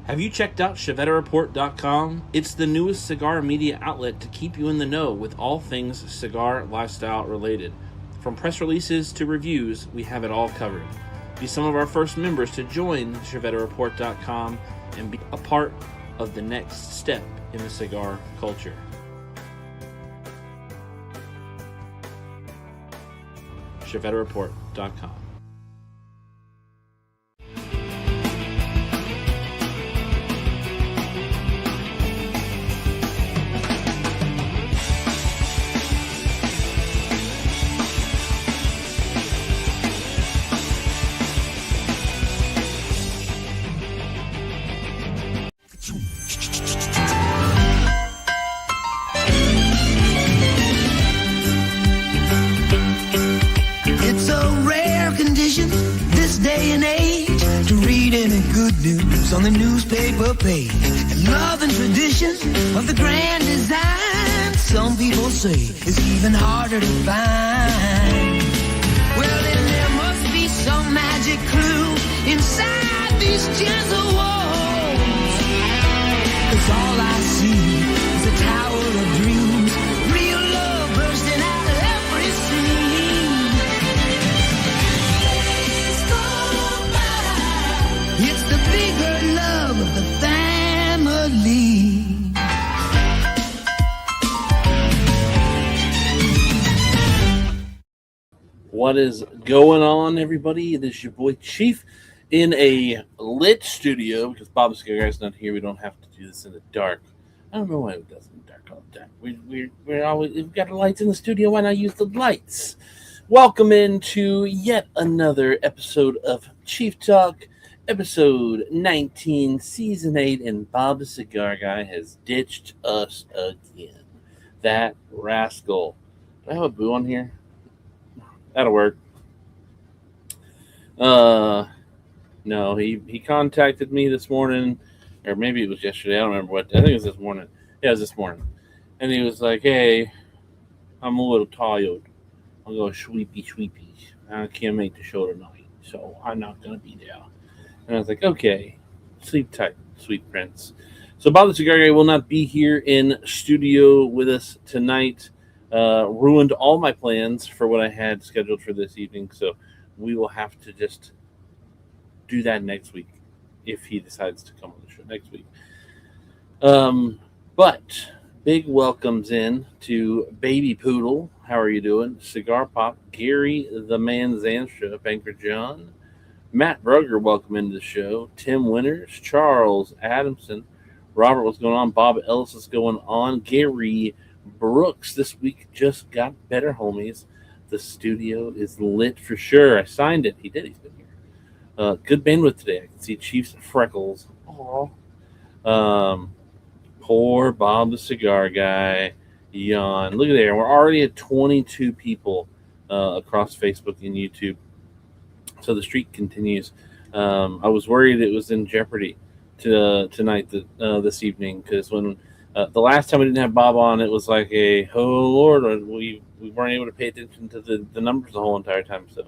Have you checked out ChevetteReport.com? It's the newest cigar media outlet to keep you in the know with all things cigar lifestyle related. From press releases to reviews, we have it all covered. Be some of our first members to join ChevetteReport.com and be a part of the next step in the cigar culture. ChevetteReport.com. This day and age to read any good news on the newspaper page. Love and tradition of the grand design, some people say is even harder to find. Well, then there must be some magic clue inside these gentle walls, 'cause all I see is a tower of dreams, real love bursting out of every scene. It's the bigger love of the family. What is going on, everybody? It is your boy Chief in a lit studio because Bob the Cigar Guy's not here. We don't have to do this in the dark. I don't know why it does in the dark all the time. We've got the lights in the studio. Why not use the lights? Welcome into yet another episode of Chief Talk. Episode 19, Season 8, and Bob the Cigar Guy has ditched us again. That rascal. Do I have a boo on here? That'll work. No, he contacted me this morning, or maybe it was yesterday. I don't remember what. I think it was this morning. Yeah, it was this morning. And he was like, hey, I'm a little tired. I'm going sweepy. I can't make the show tonight, so I'm not going to be there. And I was like, okay, sleep tight, sweet prince. So Bob the Cigar Guy will not be here in studio with us tonight. Ruined all my plans for what I had scheduled for this evening. So we will have to just do that next week if he decides to come on the show next week. But big welcomes in to Baby Poodle. How are you doing? Cigar Pop, Gary the Man Zanstra, Banker John, Matt Brugger, welcome into the show. Tim Winters, Charles Adamson, Robert, what's going on? Bob Ellis is going on. Gary Brooks this week just got better, homies. The studio is lit for sure. I signed it. He did. He's been here. Good bandwidth today. I can see Chief's freckles. Aww. Poor Bob the Cigar Guy. Yawn. Look at there. We're already at 22 people across Facebook and YouTube. So the streak continues. I was worried it was in jeopardy tonight, this evening, because when the last time we didn't have Bob on, it was like oh Lord, we weren't able to pay attention to the numbers the whole entire time. So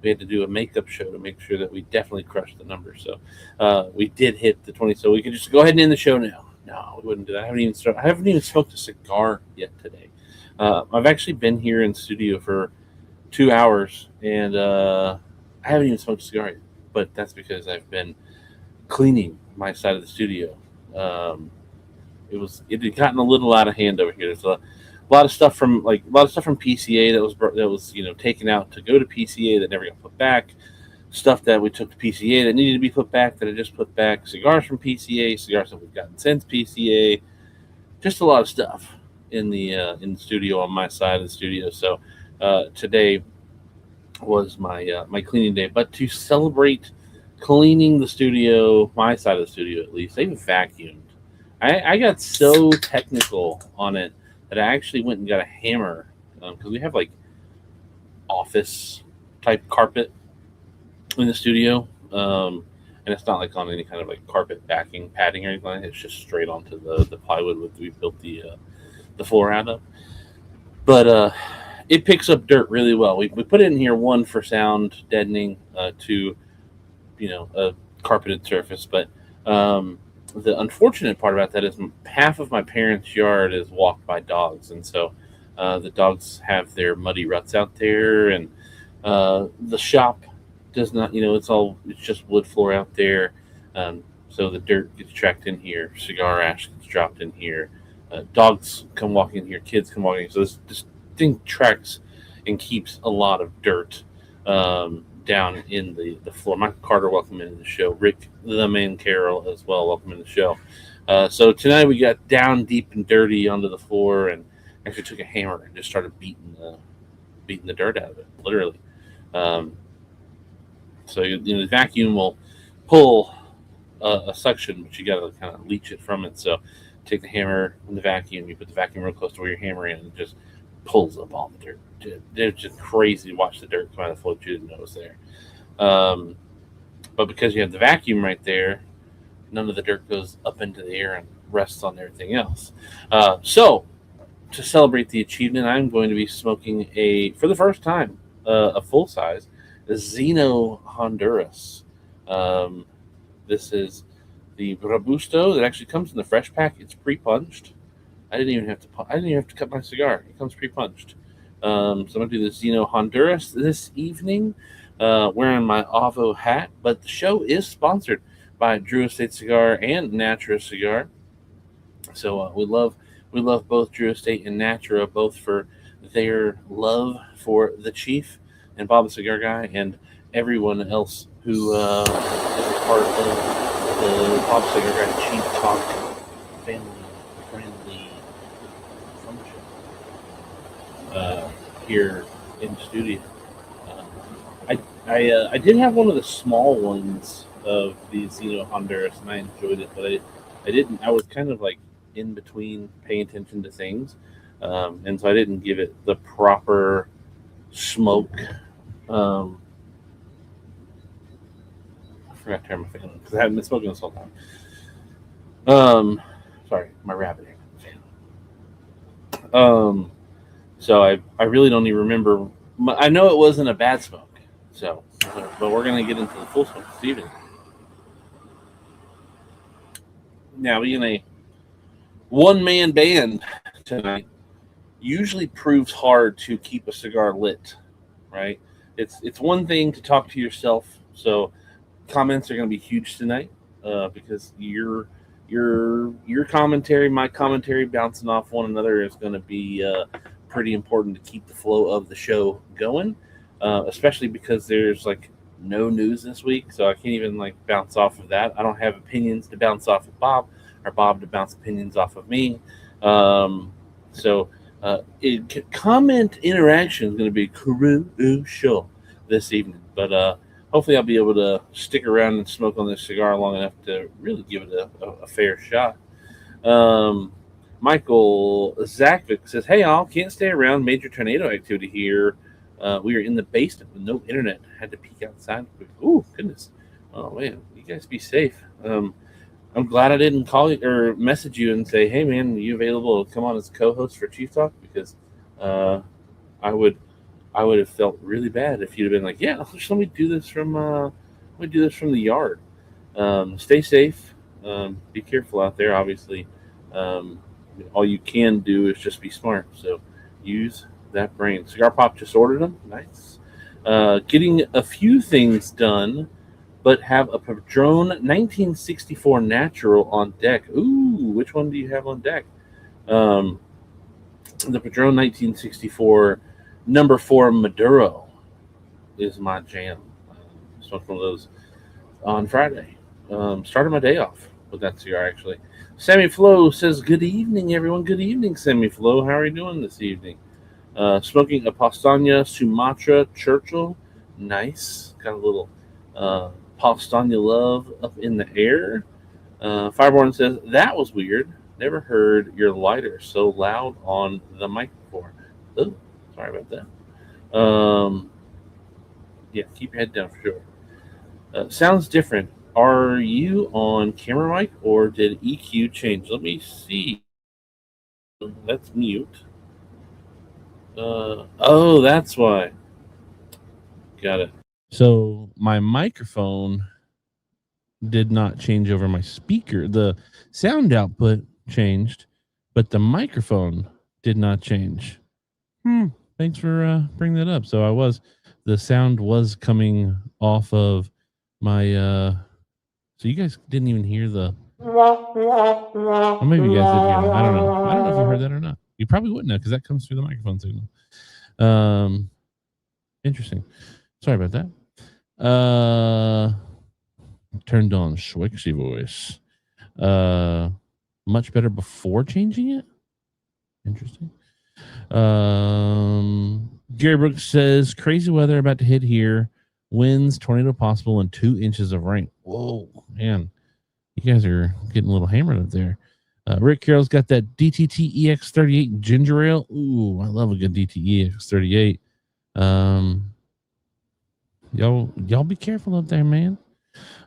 we had to do a makeup show to make sure that we definitely crushed the numbers. So we did hit the 20. So we could just go ahead and end the show now. No, we wouldn't do that. I haven't even smoked a cigar yet today. I've actually been here in studio for 2 hours, and I haven't even smoked a cigar yet, but that's because I've been cleaning my side of the studio. It had gotten a little out of hand over here. There's a lot of stuff from PCA that was taken out to go to PCA that never got put back. Stuff that we took to PCA that needed to be put back that I just put back. Cigars from PCA, cigars that we've gotten since PCA. Just a lot of stuff in the studio on my side of the studio. So today was my cleaning day, but to celebrate cleaning the studio, my side of the studio at least, I even vacuumed. I got so technical on it that I actually went and got a hammer because we have like office type carpet in the studio, and it's not like on any kind of like carpet backing padding or anything like that. It's just straight onto the plywood we built the floor out of. But it picks up dirt really well. We put it in here, one for sound deadening, two, a carpeted surface. But The unfortunate part about that is half of my parents' yard is walked by dogs, and so the dogs have their muddy ruts out there, and the shop does not. It's just wood floor out there, so the dirt gets tracked in here. Cigar ash gets dropped in here. Dogs come walking in here. Kids come walking in. So this thing tracks and keeps a lot of dirt down in the floor. Michael Carter, welcome into the show. Rick the Man Carroll as well, welcome into the show. So tonight we got down deep and dirty onto the floor, and actually took a hammer and just started beating the dirt out of it, literally. Um, so the vacuum will pull a suction, but you got to kind of leach it from it. So take the hammer and the vacuum. You put the vacuum real close to where you're hammering, and it just pulls up all the dirt. It's just crazy to watch the dirt come out of the floor. You didn't notice there. Um, but because you have the vacuum right there, none of the dirt goes up into the air and rests on everything else. So to celebrate the achievement, I'm going to be smoking for the first time, a full size Zeno Honduras. Um, this is the Robusto that actually comes in the fresh pack. It's pre-punched. I didn't even have to cut my cigar. It comes pre-punched. So I'm gonna do the Zeno Honduras this evening, wearing my Avo hat. But the show is sponsored by Drew Estate Cigar and Natura Cigar. So we love both Drew Estate and Natura, both for their love for the Chief and Bob the Cigar Guy and everyone else who is a part of the Bob the Cigar Guy Chief Talk family friendly function here in the studio. Uh, I did have one of the small ones of the Zeno Honduras, and I enjoyed it, but I didn't. I was kind of like in between paying attention to things, and so I didn't give it the proper smoke. Um, I forgot to turn my fan on because I haven't been smoking this whole time. Sorry, my rabbit hair. So I really don't even remember. I know it wasn't a bad smoke. So, but we're gonna get into the full smoke this evening. Now, being a one-man band tonight usually proves hard to keep a cigar lit, right? It's one thing to talk to yourself. So comments are going to be huge tonight because your commentary, my commentary, bouncing off one another is going to be pretty important to keep the flow of the show going. Especially because there's like no news this week, so I can't even like bounce off of that. I don't have opinions to bounce off of Bob, or Bob to bounce opinions off of me. So comment interaction is going to be crucial this evening. But hopefully I'll be able to stick around and smoke on this cigar long enough to really give it a fair shot. Michael Zakvik says, "Hey, all, can't stay around. Major tornado activity here. We are in the basement with no internet. Had to peek outside. Oh, goodness. Oh, man. You guys be safe. I'm glad I didn't call you or message you and say, hey, man, are you available to come on as co-host for Chief Talk? Because I would have felt really bad if you'd have been like, yeah, just let me do this from the yard. Stay safe. Be careful out there, obviously. All you can do is just be smart. So use that brain. Cigar Pop just ordered them. Nice. Getting a few things done, but have a Padron 1964 Natural on deck. Ooh, which one do you have on deck? The Padron 1964 number 4 Maduro is my jam. Smoked one of those on Friday. Started my day off with that cigar, actually. Sammy Flo says, good evening, everyone. Good evening, Sammy Flo. How are you doing this evening? Smoking a Pastania Sumatra Churchill. Nice. Got a little Pastania love up in the air. Fireborn says, that was weird. Never heard your lighter so loud on the mic before. Oh, sorry about that. Yeah, keep your head down for sure. Sounds different. Are you on camera mic or did EQ change? Let me see. Let's mute. Oh, that's why. Got it. So my microphone did not change over my speaker. The sound output changed, but the microphone did not change. Thanks for bringing that up. So the sound was coming off of my. So you guys didn't even hear the. Or maybe you guys did hear that. I don't know. I don't know if you heard that or not. You probably wouldn't have because that comes through the microphone signal. Interesting. Sorry about that. Turned on Schwixy voice. Much better before changing it. Interesting. Gary Brooks says crazy weather about to hit here. Winds, tornado possible, and 2 inches of rain. Whoa, man. You guys are getting a little hammered up there. Rick Carroll's got that DTT EX38 ginger ale. Ooh, I love a good DTE EX38. Y'all be careful up there, man.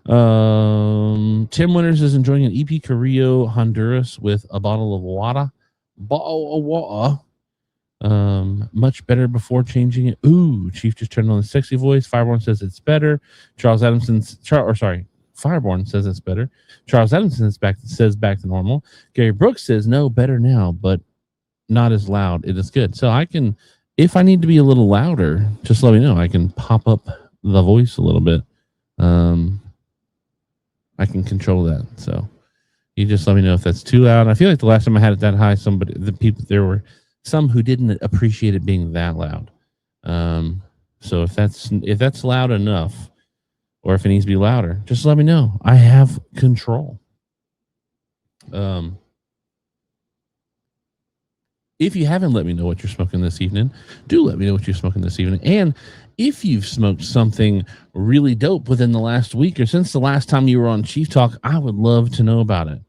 Tim Winters is enjoying an EP Carrillo Honduras with a bottle of water. Much better before changing it. Ooh, Chief just turned on the sexy voice. Fireborn says it's better. Fireborn says it's better. Charles Adamson says back to normal. Gary Brooks says no, better now, but not as loud. It is good. So I can, if I need to be a little louder, just let me know. I can pop up the voice a little bit. I can control that. So you just let me know if that's too loud. I feel like the last time I had it that high, there were some who didn't appreciate it being that loud. So if that's loud enough, or if it needs to be louder, just let me know. I have control. If you haven't let me know what you're smoking this evening, do let me know what you're smoking this evening. And if you've smoked something really dope within the last week or since the last time you were on Chief Talk, I would love to know about it.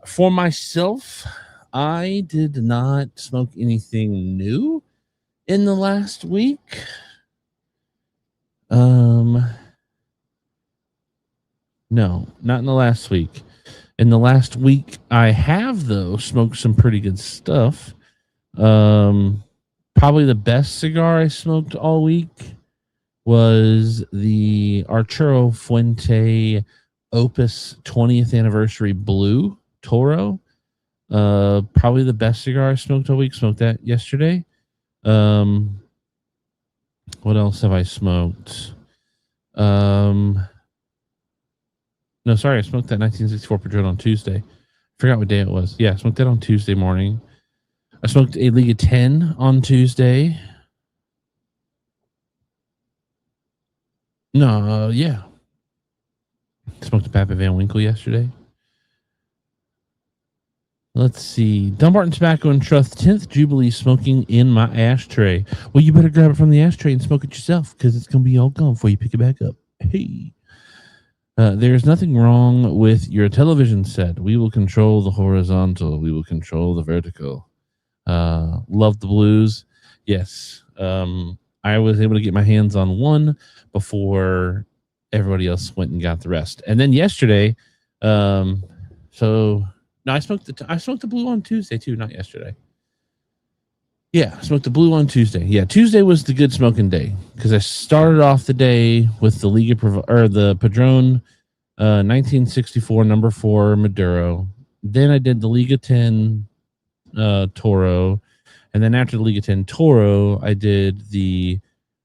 For myself, I did not smoke anything new in the last week. No, not in the last week. In the last week, I have, though, smoked some pretty good stuff. Probably the best cigar I smoked all week was the Arturo Fuente Opus 20th Anniversary Blue Toro. Probably the best cigar I smoked all week. Smoked that yesterday. What else have I smoked? No, sorry, I smoked that 1964 Padron on Tuesday. I forgot what day it was. Yeah, I smoked that on Tuesday morning. I smoked a Liga 10 on Tuesday. No, yeah. I smoked a Papa Van Winkle yesterday. Let's see. Dumbarton Tobacco and Trust 10th Jubilee smoking in my ashtray. Well, you better grab it from the ashtray and smoke it yourself because it's going to be all gone before you pick it back up. Hey. There's nothing wrong with your television set. We will control the horizontal. We will control the vertical. Love the blues. Yes. I was able to get my hands on one before everybody else went and got the rest. And then yesterday, I smoked the blue on Tuesday too, not yesterday. Yeah, I smoked the blue on Tuesday. Yeah, Tuesday was the good smoking day because I started off the day with the Padron 1964 number 4 Maduro. Then I did the Liga 10 Toro, and then after the Liga 10 Toro, I did the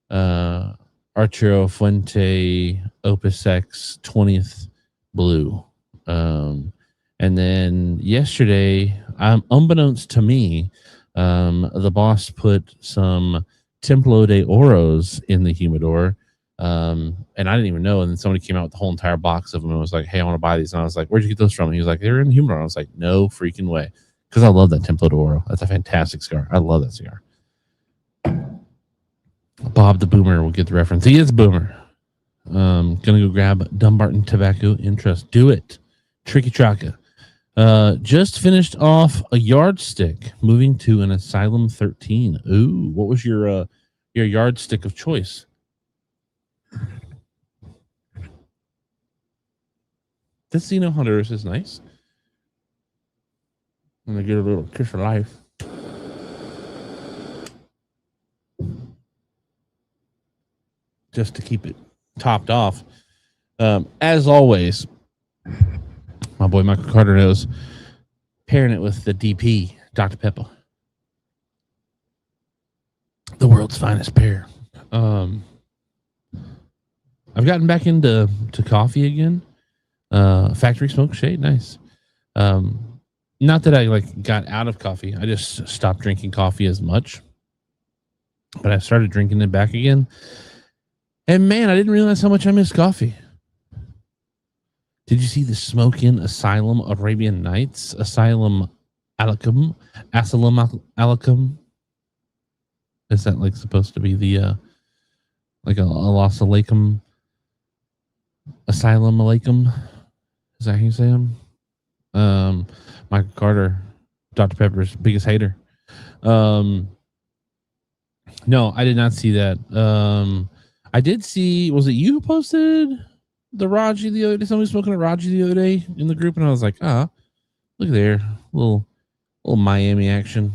Arturo Fuente Opus X 20th Blue. And then yesterday, unbeknownst to me, the boss put some Templo de Oros in the humidor, and I didn't even know. And then somebody came out with the whole entire box of them and was like, "Hey, I want to buy these." And I was like, "Where'd you get those from?" And he was like, "They're in the humidor." I was like, "No freaking way," because I love that Templo de Oro. That's a fantastic cigar. I love that cigar. Bob the Boomer will get the reference. He is Boomer. Gonna go grab Dumbarton Tobacco and Trust. Do it, Tricky Traka. Just finished off a yardstick, moving to an Asylum 13. Ooh, what was your yardstick of choice? This Zeno Honduras is nice. I'm gonna get a little kiss of life. Just to keep it topped off. As always, my boy Michael Carter knows, pairing it with the DP, Dr. Pepper, the world's finest pair. Um, I've gotten back into coffee again. Factory smoke shade, nice. Not that I like got out of coffee. I just stopped drinking coffee as much. But I started drinking it back again. And man, I didn't realize how much I miss coffee. Did you see the Smokin' Asylum Arabian Nights? Asylum Alicum? Asylum Alicum? Is that like supposed to be the like a loss alaikum? Asylum alaikum? Is that how you say them? Michael Carter, Dr. Pepper's biggest hater. No, I did not see that. I did see, was it you who posted the Raji the other day? Somebody was smoking a Raji the other day in the group, and I was like, look there. Little Miami action.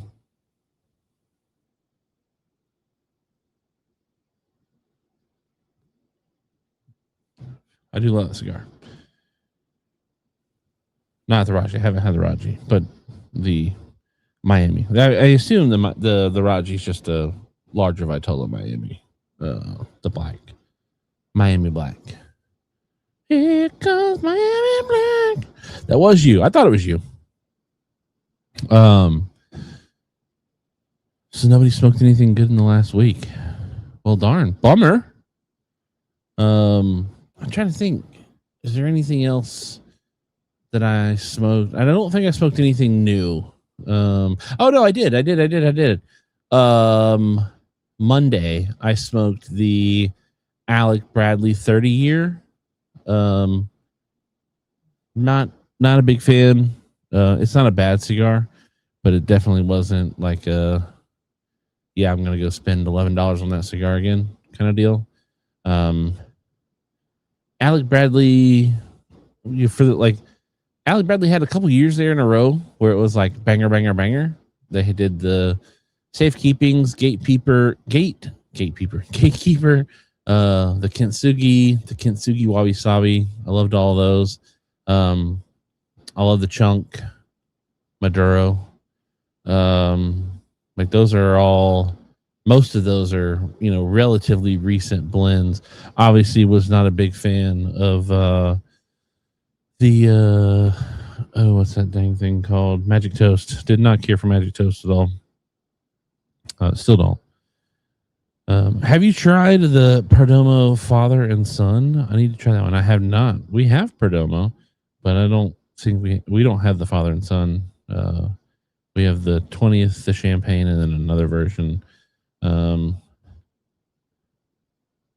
I do love the cigar. Not the Raji. I haven't had the Raji, but the Miami. I assume the Raji is just a larger Vitola Miami. The black. Miami black. Here comes Miami black. That was you. I thought it was you. So nobody smoked anything good in the last week. Well, darn. Bummer. I'm trying to think. Is there anything else that I smoked? I don't think I smoked anything new. Oh no, I did. Monday I smoked the Alec Bradley 30 year. Not a big fan. It's not a bad cigar, but it definitely wasn't like I'm gonna go spend $11 on that cigar again kind of deal. Alec Bradley, Alec Bradley had a couple years there in a row where it was like banger, banger, banger. They did the Safekeepings, Gatekeeper, the Kintsugi Wabi Sabi. I loved all of those. I love the Chunk, Maduro. Like those are all, most of those are, relatively recent blends. Obviously was not a big fan of what's that dang thing called? Magic Toast. Did not care for Magic Toast at all. Still don't. Have you tried the Perdomo Father and Son? I need to try that one. I have not. We have Perdomo, but I don't think we don't have the Father and Son. We have the 20th, the champagne, and then another version.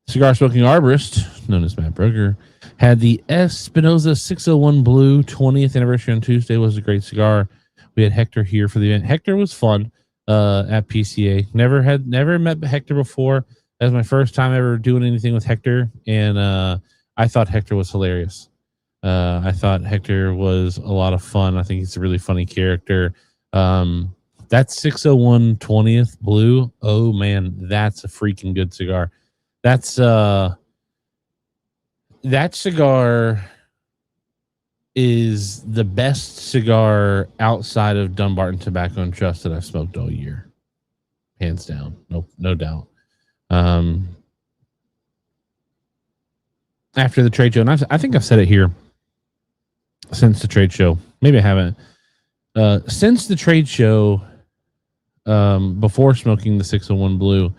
Cigar smoking arborist, known as Matt Broger, had the Espinosa 601 Blue 20th anniversary on Tuesday. Was a great cigar. We had Hector here for the event. Hector was fun at PCA. Never met Hector before. That was my first time ever doing anything with Hector, and I thought Hector was hilarious. I thought Hector was a lot of fun. I think he's a really funny character. That 601 20th Blue, oh man, that's a freaking good cigar. That's that cigar is the best cigar outside of Dunbarton Tobacco and Trust that I've smoked all year. Hands down. No doubt. After the trade show, and I think I've said it here since the trade show. Maybe I haven't. Since the trade show, before smoking the 601 Blue,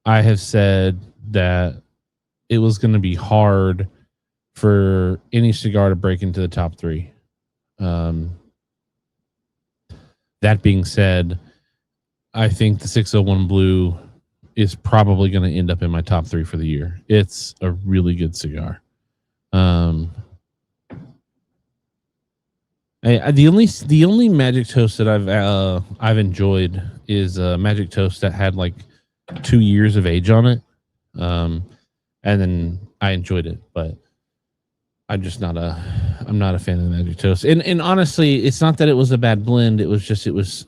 I have said that it was going to be hard for any cigar to break into the top three. That being said, I think the 601 Blue is probably going to end up in my top three for the year. It's a really good cigar. The only Magic Toast that I've enjoyed is Magic Toast that had like 2 years of age on it, and then I enjoyed it, but I'm not a fan of the Magic Toast. And honestly, it's not that it was a bad blend. It was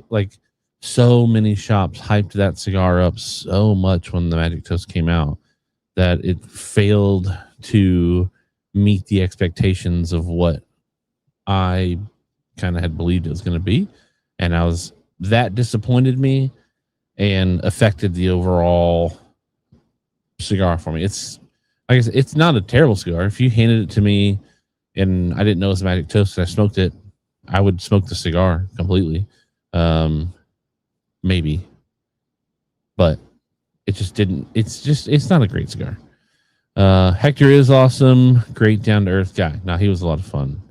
like so many shops hyped that cigar up so much when the Magic Toast came out that it failed to meet the expectations of what I kind of had believed it was going to be. And that disappointed me and affected the overall cigar for me. It's, like I said, it's not a terrible cigar. If you handed it to me and I didn't know it was a Magic Toast and I smoked it, I would smoke the cigar completely. Maybe. But it just didn't. It's not a great cigar. Hector is awesome. Great down to earth guy. Now, he was a lot of fun.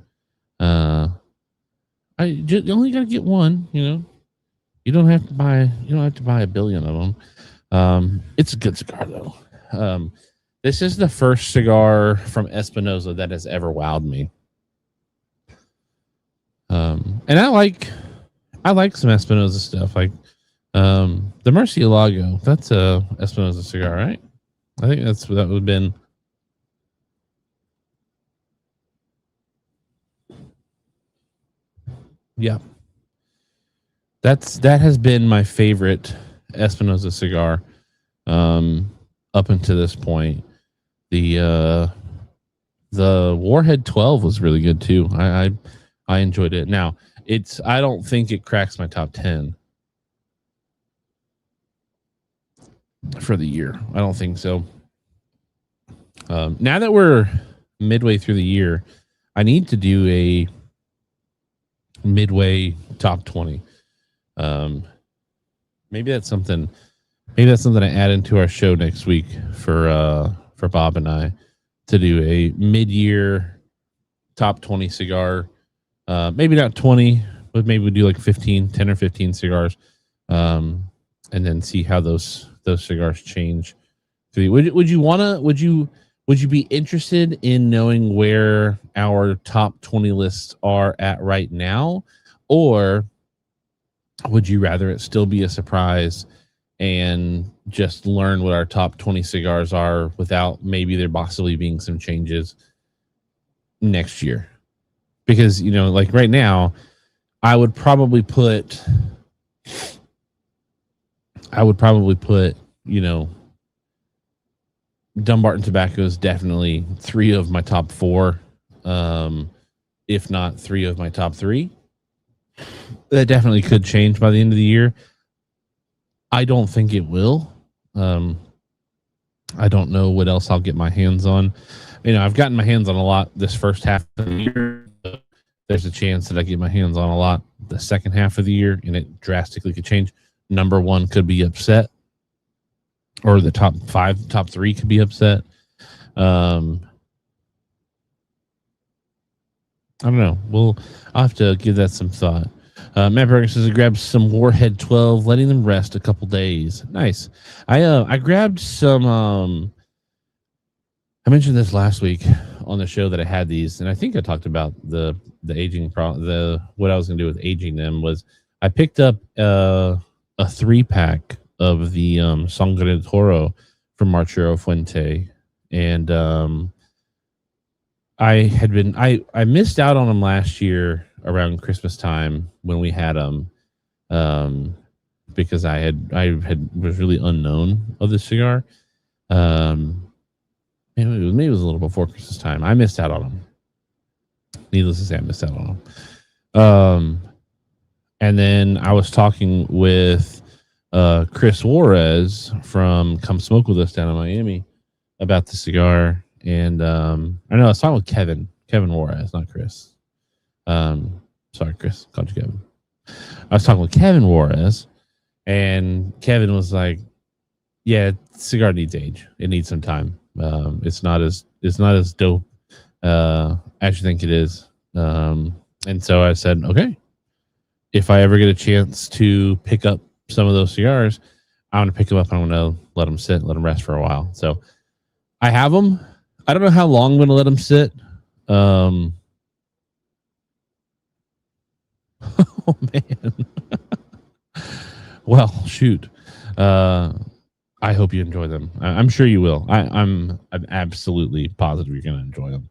You only got to get one, You don't have to buy a billion of them. It's a good cigar though. This is the first cigar from Espinosa that has ever wowed me. And I like some Espinosa stuff, like the Murcielago. That's a Espinosa cigar, right? I think that would have been. Yeah. That has been my favorite Espinosa cigar up until this point. The Warhead 12 was really good too. I enjoyed it. Now, I don't think it cracks my top 10 for the year. I don't think so. Now that we're midway through the year, I need to do a midway top 20. Maybe that's something I add into our show next week for Bob and I to do a mid-year top 20 cigar. Maybe not 20, but maybe we do like 10 or 15 cigars. And then see how those cigars change. Would you be interested in knowing where our top 20 lists are at right now? Or would you rather it still be a surprise and just learn what our top 20 cigars are without maybe there possibly being some changes next year? Because, like right now, I would probably put, Dumbarton Tobacco is definitely 3 of my top 4, if not 3 of my top 3. That definitely could change by the end of the year. I don't think it will. I don't know what else I'll get my hands on. I've gotten my hands on a lot this first half of the year. There's a chance that I get my hands on a lot the second half of the year, and it drastically could change. Number 1 could be upset, or the top 3 could be upset. I don't know. I'll have to give that some thought. Matt Berger says I grabbed some Warhead 12, letting them rest a couple days. Nice. I grabbed some. I mentioned this last week on the show that I had these, and I think I talked about the aging what I was going to do with aging them was I picked up a 3-pack of the Sangre de Toro from Marchero Fuente, and I missed out on them last year around Christmas time when we had them, because I was really unknown of this cigar. Maybe it was a little before Christmas time. I missed out on them. Needless to say, I missed out on them. And then I was talking with Chris Juarez from Come Smoke With Us down in Miami about the cigar. And I know I was talking with Kevin Juarez, not Chris. Sorry, Chris, called you Kevin. I was talking with Kevin Juarez, and Kevin was like, "Yeah, cigar needs age. It needs some time. It's not as dope as you think it is." And so I said, "Okay, if I ever get a chance to pick up some of those cigars, I'm going to pick them up. I'm going to let them sit, let them rest for a while." So I have them. I don't know how long I'm going to let them sit. Oh man. Well, shoot. I hope you enjoy them. I'm sure you will. I'm absolutely positive you're going to enjoy them.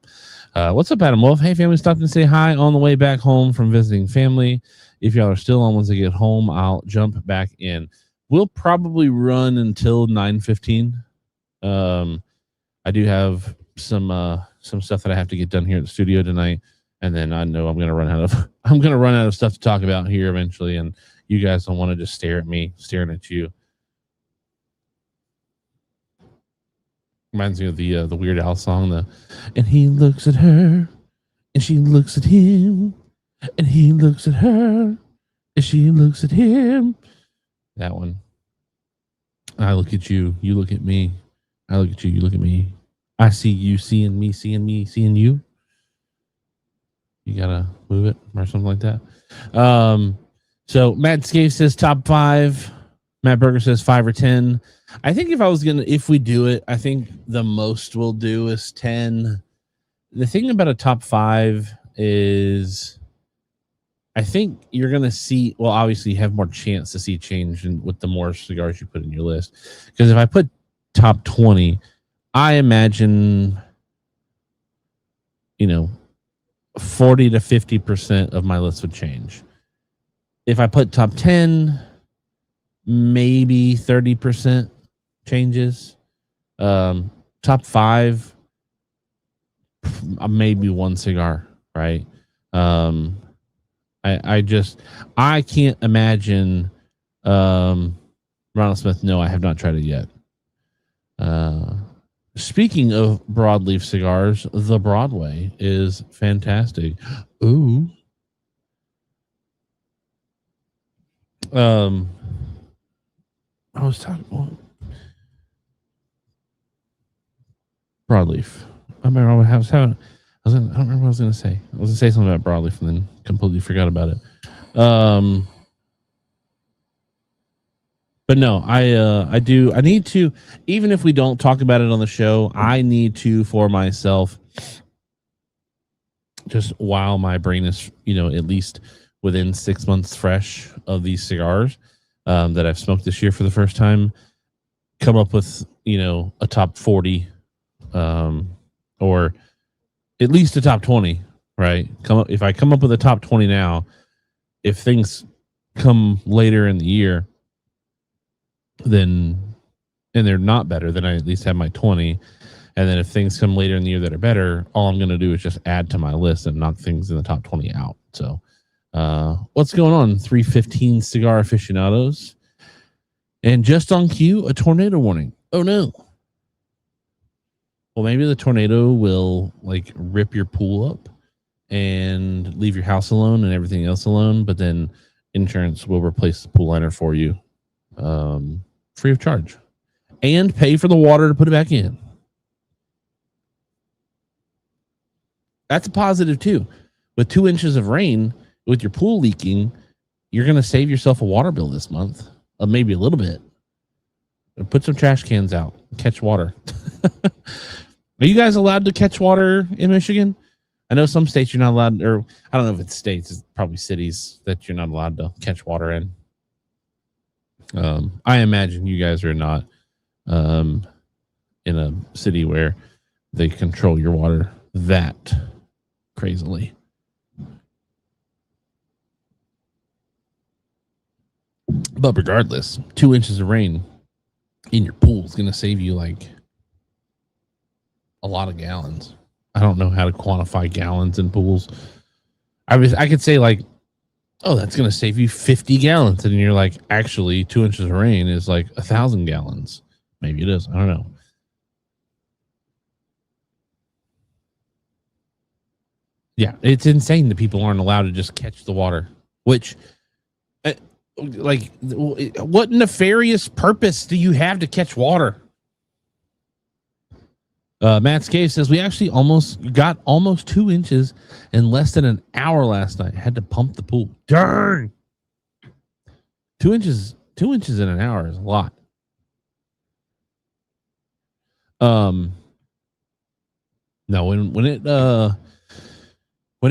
What's up, Adam Wolf? Hey, family, stopped and say hi on the way back home from visiting family. If y'all are still on once I get home, I'll jump back in. We'll probably run until 9:15. I do have some stuff that I have to get done here at the studio tonight, and then I know I'm gonna run out of I'm gonna run out of stuff to talk about here eventually, and you guys don't want to just stare at me staring at you. Reminds me of the Weird Al song, and he looks at her, and she looks at him, and he looks at her, and she looks at him. That one. I look at you, you look at me. I look at you, you look at me. I see you seeing me, seeing you. You gotta move it or something like that. So Matt Scave says top 5. Matt Berger says 5 or 10. I think if we do it, I think the most we'll do is 10. The thing about a top 5 is I think you're going to see, well, obviously you have more chance to see change with the more cigars you put in your list. Because if I put top 20, I imagine, 40 to 50% of my list would change. If I put top 10, maybe 30% changes. Top 5, maybe one cigar, right? I can't imagine Ronald Smith. No, I have not tried it yet. Speaking of broadleaf cigars, the Broadway is fantastic. Ooh. I was talking about broadleaf. I don't remember what I was going to say. I was going to say something about broadleaf and then completely forgot about it. But no, I need to, even if we don't talk about it on the show, I need to, for myself, just while my brain is, at least within 6 months fresh of these cigars that I've smoked this year for the first time, come up with, a top 40 or at least a top 20, right? If I come up with a top 20 now, if things come later in the year, and they're not better, then I at least have my 20. And then if things come later in the year that are better, all I'm going to do is just add to my list and knock things in the top 20 out. So what's going on? 315 Cigar Aficionados. And just on cue, a tornado warning. Oh, no. Well, maybe the tornado will rip your pool up and leave your house alone and everything else alone. But then insurance will replace the pool liner for you. Free of charge, and pay for the water to put it back in. That's a positive too. With 2 inches of rain, with your pool leaking, you're going to save yourself a water bill this month, maybe a little bit. Put some trash cans out, catch water. Are you guys allowed to catch water in Michigan? I know some states you're not allowed, or I don't know if it's states, it's probably cities that you're not allowed to catch water in. I imagine you guys are not in a city where they control your water that crazily. But regardless, 2 inches of rain in your pool is going to save you a lot of gallons. I don't know how to quantify gallons in pools. I could say oh, that's going to save you 50 gallons. And you're actually 2 inches of rain is 1,000 gallons. Maybe it is. I don't know. Yeah, it's insane that people aren't allowed to just catch the water, which what nefarious purpose do you have to catch water? Matt's Cave says we actually got almost 2 inches in less than an hour last night. Had to pump the pool. Darn. 2 inches in an hour is a lot. No, when it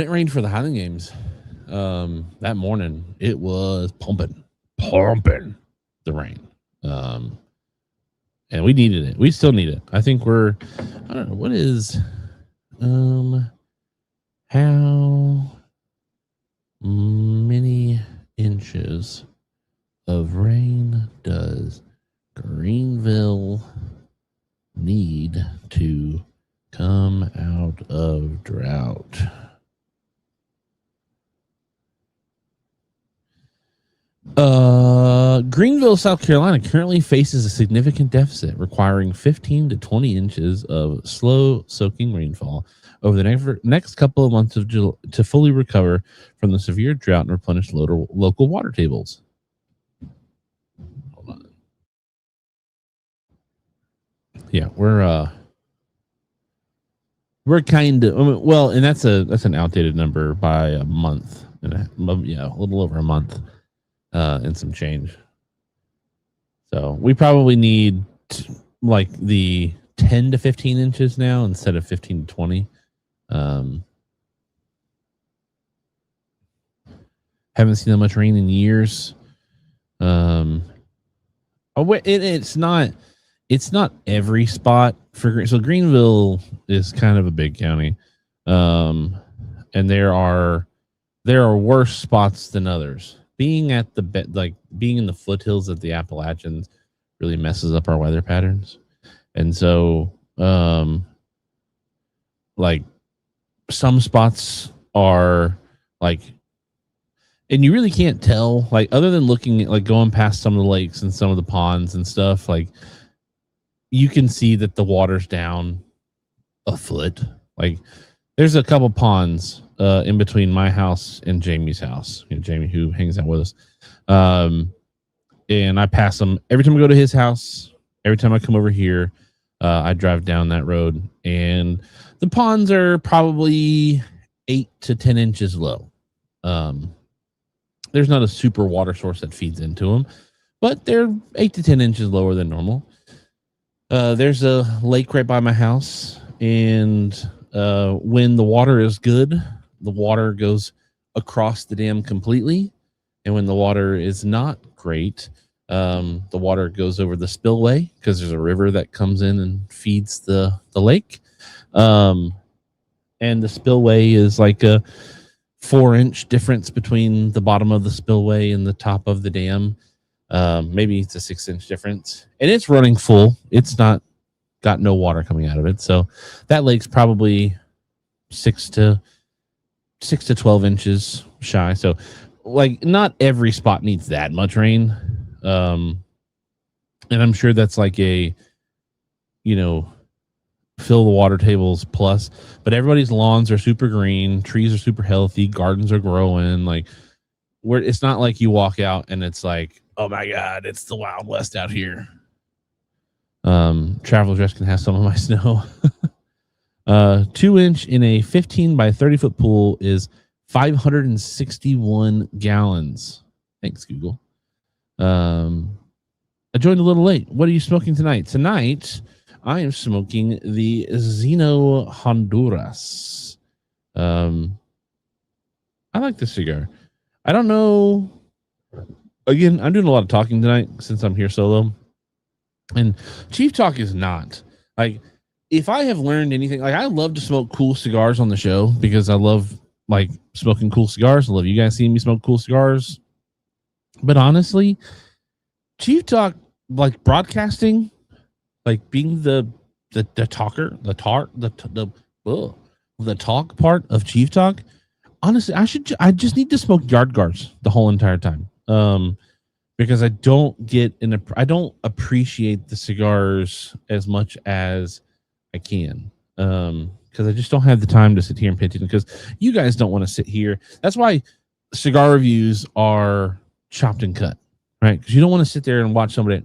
rained for the Highland Games, that morning it was pumping the rain. And we needed it. We still need it. I think I don't know, what is, how many inches of rain does Greenville need to come out of drought. Greenville, South Carolina currently faces a significant deficit, requiring 15 to 20 inches of slow soaking rainfall over the next couple of months to fully recover from the severe drought and replenish local water tables. Hold on. Yeah, we're kind of well, and that's an outdated number by a month and a little over a month. And some change. So we probably need like the 10 to 15 inches now instead of 15 to 20. Haven't seen that much rain in years. It's not every spot for so Greenville is kind of a big county. And there are worse spots than others. Being at being in the foothills of the Appalachians really messes up our weather patterns. And so, like some spots are like, and you really can't tell, like, other than looking at, like, going past some of the lakes and some of the ponds and stuff, like, you can see that the water's down a foot. Like, there's a couple ponds in between my house and Jamie's house. You know, Jamie, who hangs out with us. And I pass them every time I go to his house. Every time I come over here, I drive down that road, and the ponds are probably 8 to 10 inches low. There's not a super water source that feeds into them, but they're 8 to 10 inches lower than normal. There's a lake right by my house, and when the water is good, the water goes across the dam completely. And when the water is not great, the water goes over the spillway because there's a river that comes in and feeds the lake. And the spillway is like a 4-inch difference between the bottom of the spillway and the top of the dam. Maybe it's a 6-inch difference, and it's running full. It's not got no water coming out of it. So that lake's probably 6 to 12 inches shy. So, like, not every spot needs that much rain. And I'm sure that's like a, fill the water tables plus, but everybody's lawns are super green. Trees are super healthy. Gardens are growing. Like, it's not like you walk out and it's like, oh my God, it's the Wild West out here. Travel dress can have some of my snow. 2-inch in a 15 by 30 foot pool is 561 gallons. Thanks, Google. I joined a little late. What are you smoking tonight? Tonight, I am smoking the Zeno Honduras. I like this cigar. I don't know. Again, I'm doing a lot of talking tonight since I'm here solo. And Chief Talk is not. Like, if I have learned anything, like, I love to smoke cool cigars on the show because I love, like, smoking cool cigars. I love you guys seeing me smoke cool cigars. But honestly, Chief Talk, like, broadcasting, like, being the talker, the talk part of Chief Talk, honestly, I just need to smoke yard guards the whole entire time. Because I don't appreciate the cigars as much as I can. Because I just don't have the time to sit here and pay attention, because you guys don't want to sit here. That's why cigar reviews are chopped and cut, right? Because you don't want to sit there and watch somebody.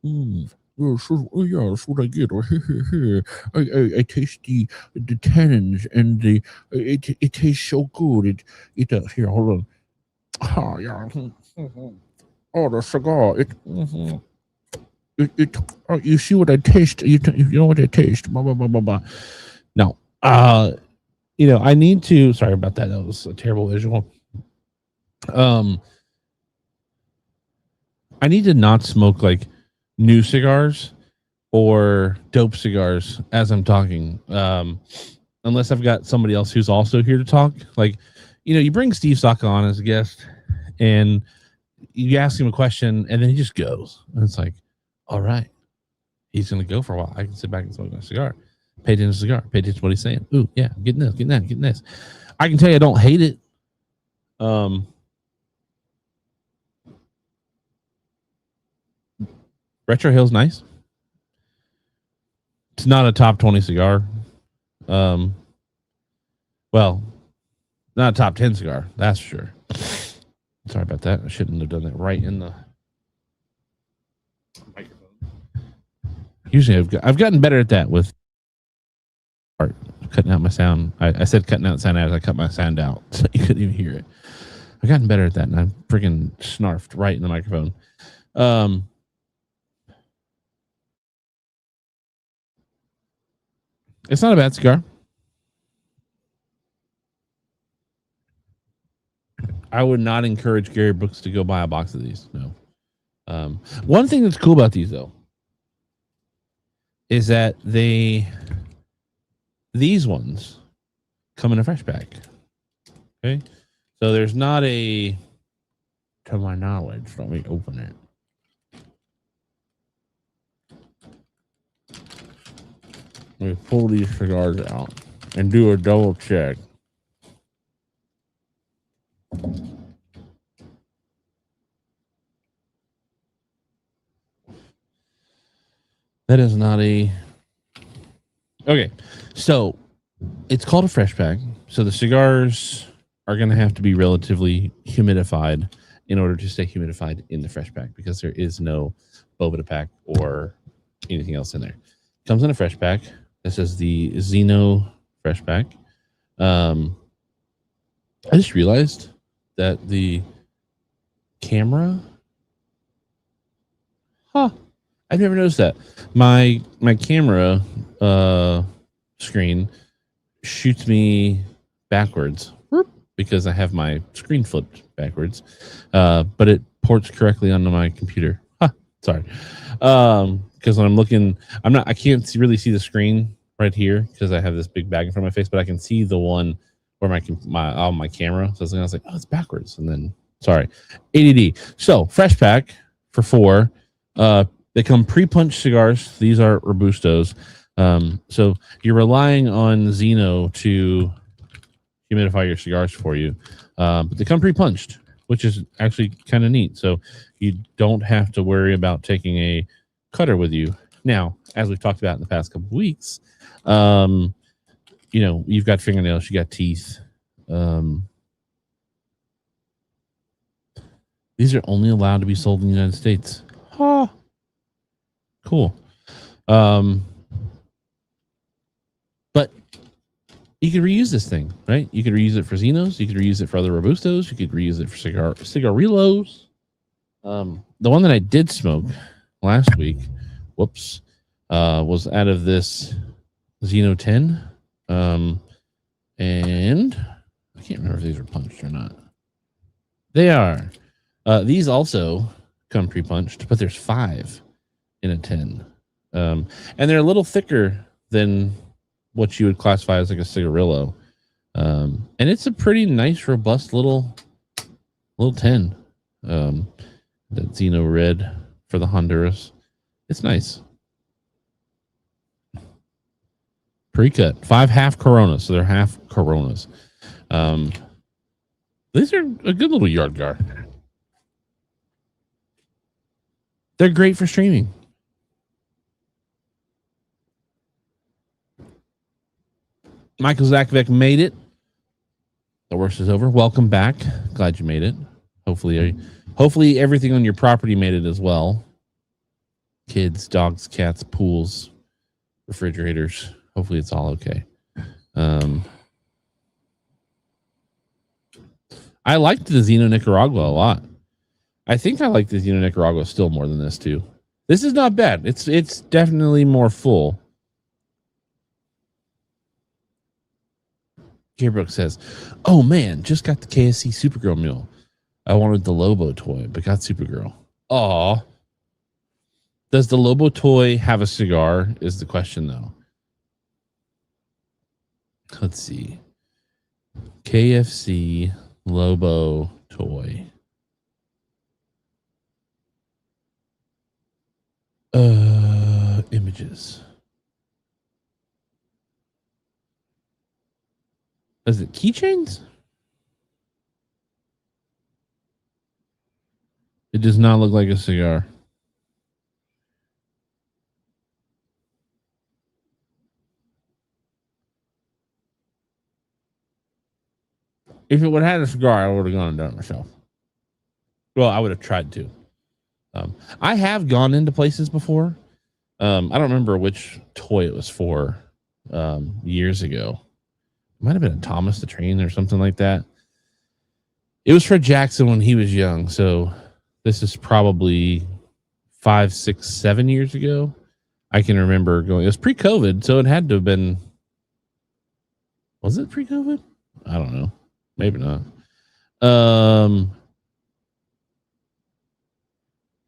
Yeah, that's what I get. I taste the tannins, and it tastes so good. It here, hold on. Oh yeah. Oh, the cigar. You see what I taste? You know what I taste? Blah, blah, blah, blah, blah. No. I need to. Sorry about that. That was a terrible visual. I need to not smoke, like, new cigars or dope cigars as I'm talking. Unless I've got somebody else who's also here to talk. Like, you bring Steve Saka on as a guest, and you ask him a question, and then he just goes. And it's like, all right, he's going to go for a while. I can sit back and smoke my cigar. Pay attention to the cigar. Pay attention to what he's saying. Ooh, yeah, I'm getting this, getting that, getting this. I can tell you I don't hate it. Retro Hill's nice. It's not a top 20 cigar. Well, not a top 10 cigar, that's for sure. Sorry about that. I shouldn't have done that right in the microphone. Usually I've gotten better at that with cutting out my sound. I said cutting out sound as I cut my sound out, so you couldn't even hear it. I've gotten better at that, and I'm freaking snarfed right in the microphone. It's not a bad cigar. I would not encourage Gary Brooks to go buy a box of these. No. One thing that's cool about these, though, is that these ones come in a fresh pack. Okay. So there's not to my knowledge, let me open it. Let me pull these cigars out and do a double check. That is not a... Okay, so it's called a fresh pack. So the cigars are going to have to be relatively humidified in order to stay humidified in the fresh pack, because there is no Bovita pack or anything else in there. It comes in a fresh pack. This is the Zeno fresh pack. I just realized that the camera... I've never noticed that. My camera screen shoots me backwards because I have my screen flipped backwards, but it ports correctly onto my computer. Sorry. Because when I'm looking, I can't really see the screen right here because I have this big bag in front of my face, but I can see the one where my camera. So I was like, oh, it's backwards. And then, sorry, ADD. So fresh pack for 4. They come pre-punched cigars. These are Robustos. So you're relying on Zeno to humidify your cigars for you. But they come pre-punched, which is actually kind of neat. So you don't have to worry about taking a cutter with you. Now, as we've talked about in the past couple of weeks, you've got fingernails, you got teeth. These are only allowed to be sold in the United States. Cool. But you could reuse this thing, right? You could reuse it for Zenos. You could reuse it for other Robustos. You could reuse it for cigarillos. The one that I did smoke last week, was out of this Zeno 10. And I can't remember if these were punched or not. They are. These also come pre-punched, but there's 5 in a 10. And they're a little thicker than what you would classify as like a cigarillo. And it's a pretty nice, robust little 10. That Zeno red for the Honduras. It's nice. Pre-cut. 5 half Coronas, so they're half Coronas. These are a good little yard guard. They're great for streaming. Michael Zakovic made it. The worst is over. Welcome back. Glad you made it. Hopefully everything on your property made it as well. Kids, dogs, cats, pools, refrigerators. Hopefully it's all okay. I liked the Zeno Nicaragua a lot. I think I like the Zeno Nicaragua still more than this too. This is not bad. It's definitely more full. Gabriel says, "Oh man, just got the KSC Supergirl mule. I wanted the Lobo toy, but got Supergirl. Aw. Does the Lobo toy have a cigar? Is the question though. Let's see. KFC Lobo toy. Images. Is it keychains? It does not look like a cigar. If it would have had a cigar, I would have gone and done it myself. Well, I would have tried to. I have gone into places before. I don't remember which toy it was for years ago. It might have been a Thomas the Train or something like that. It was for Jackson when he was young. So this is probably 5, 6, 7 years ago. I can remember going. It was pre-COVID, so it had to have been. Was it pre-COVID? I don't know. Maybe not.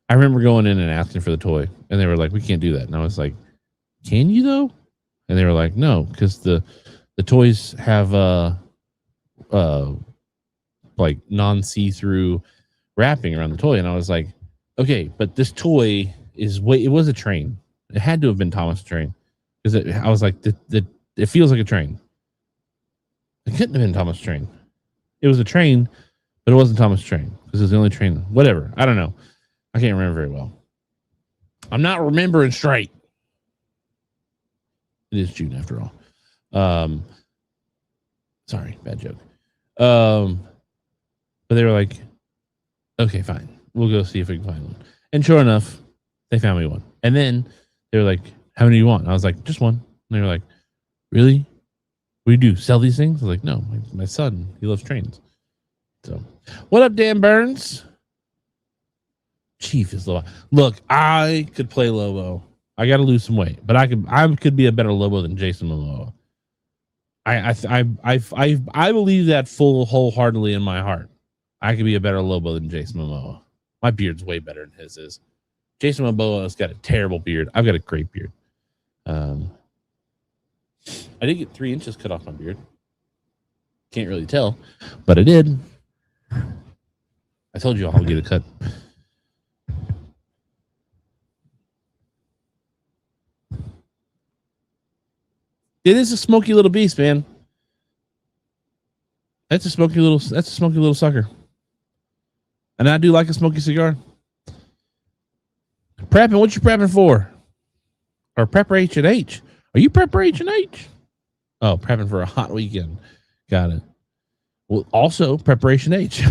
I remember going in and asking for the toy, and they were like, "We can't do that." And I was like, "Can you though?" And they were like, "No, because the toys have like non-see-through wrapping around the toy." And I was like, "Okay, but this toy is it was a train. It had to have been Thomas Train because I was like, it feels like a train. It couldn't have been Thomas Train. It was a train, but it wasn't Thomas Train because it was the only train. Whatever. I don't know. I can't remember very well. I'm not remembering straight. It is June after all. Sorry, bad joke. But they were like, okay, fine. We'll go see if we can find one. And sure enough, they found me one. And then they were like, how many do you want? And I was like, just one. And they were like, really? What do you do? Sell these things? I was like, no, my son, he loves trains. So, what up, Dan Burns? Chief is Lobo. Look, I could play Lobo. I got to lose some weight, but I could be a better Lobo than Jason Momoa. I believe that wholeheartedly in my heart. I could be a better Lobo than Jason Momoa. My beard's way better than his is. Jason Momoa has got a terrible beard. I've got a great beard. I did get 3 inches cut off my beard. Can't really tell, but I did. I told you I'll get it cut. It is a smoky little beast, man. That's a smoky little sucker. And I do like a smoky cigar. Prepping, what you prepping for? Or prepper H&H? Are you prepper H&H? Oh, prepping for a hot weekend. Got it. Well, also preparation H.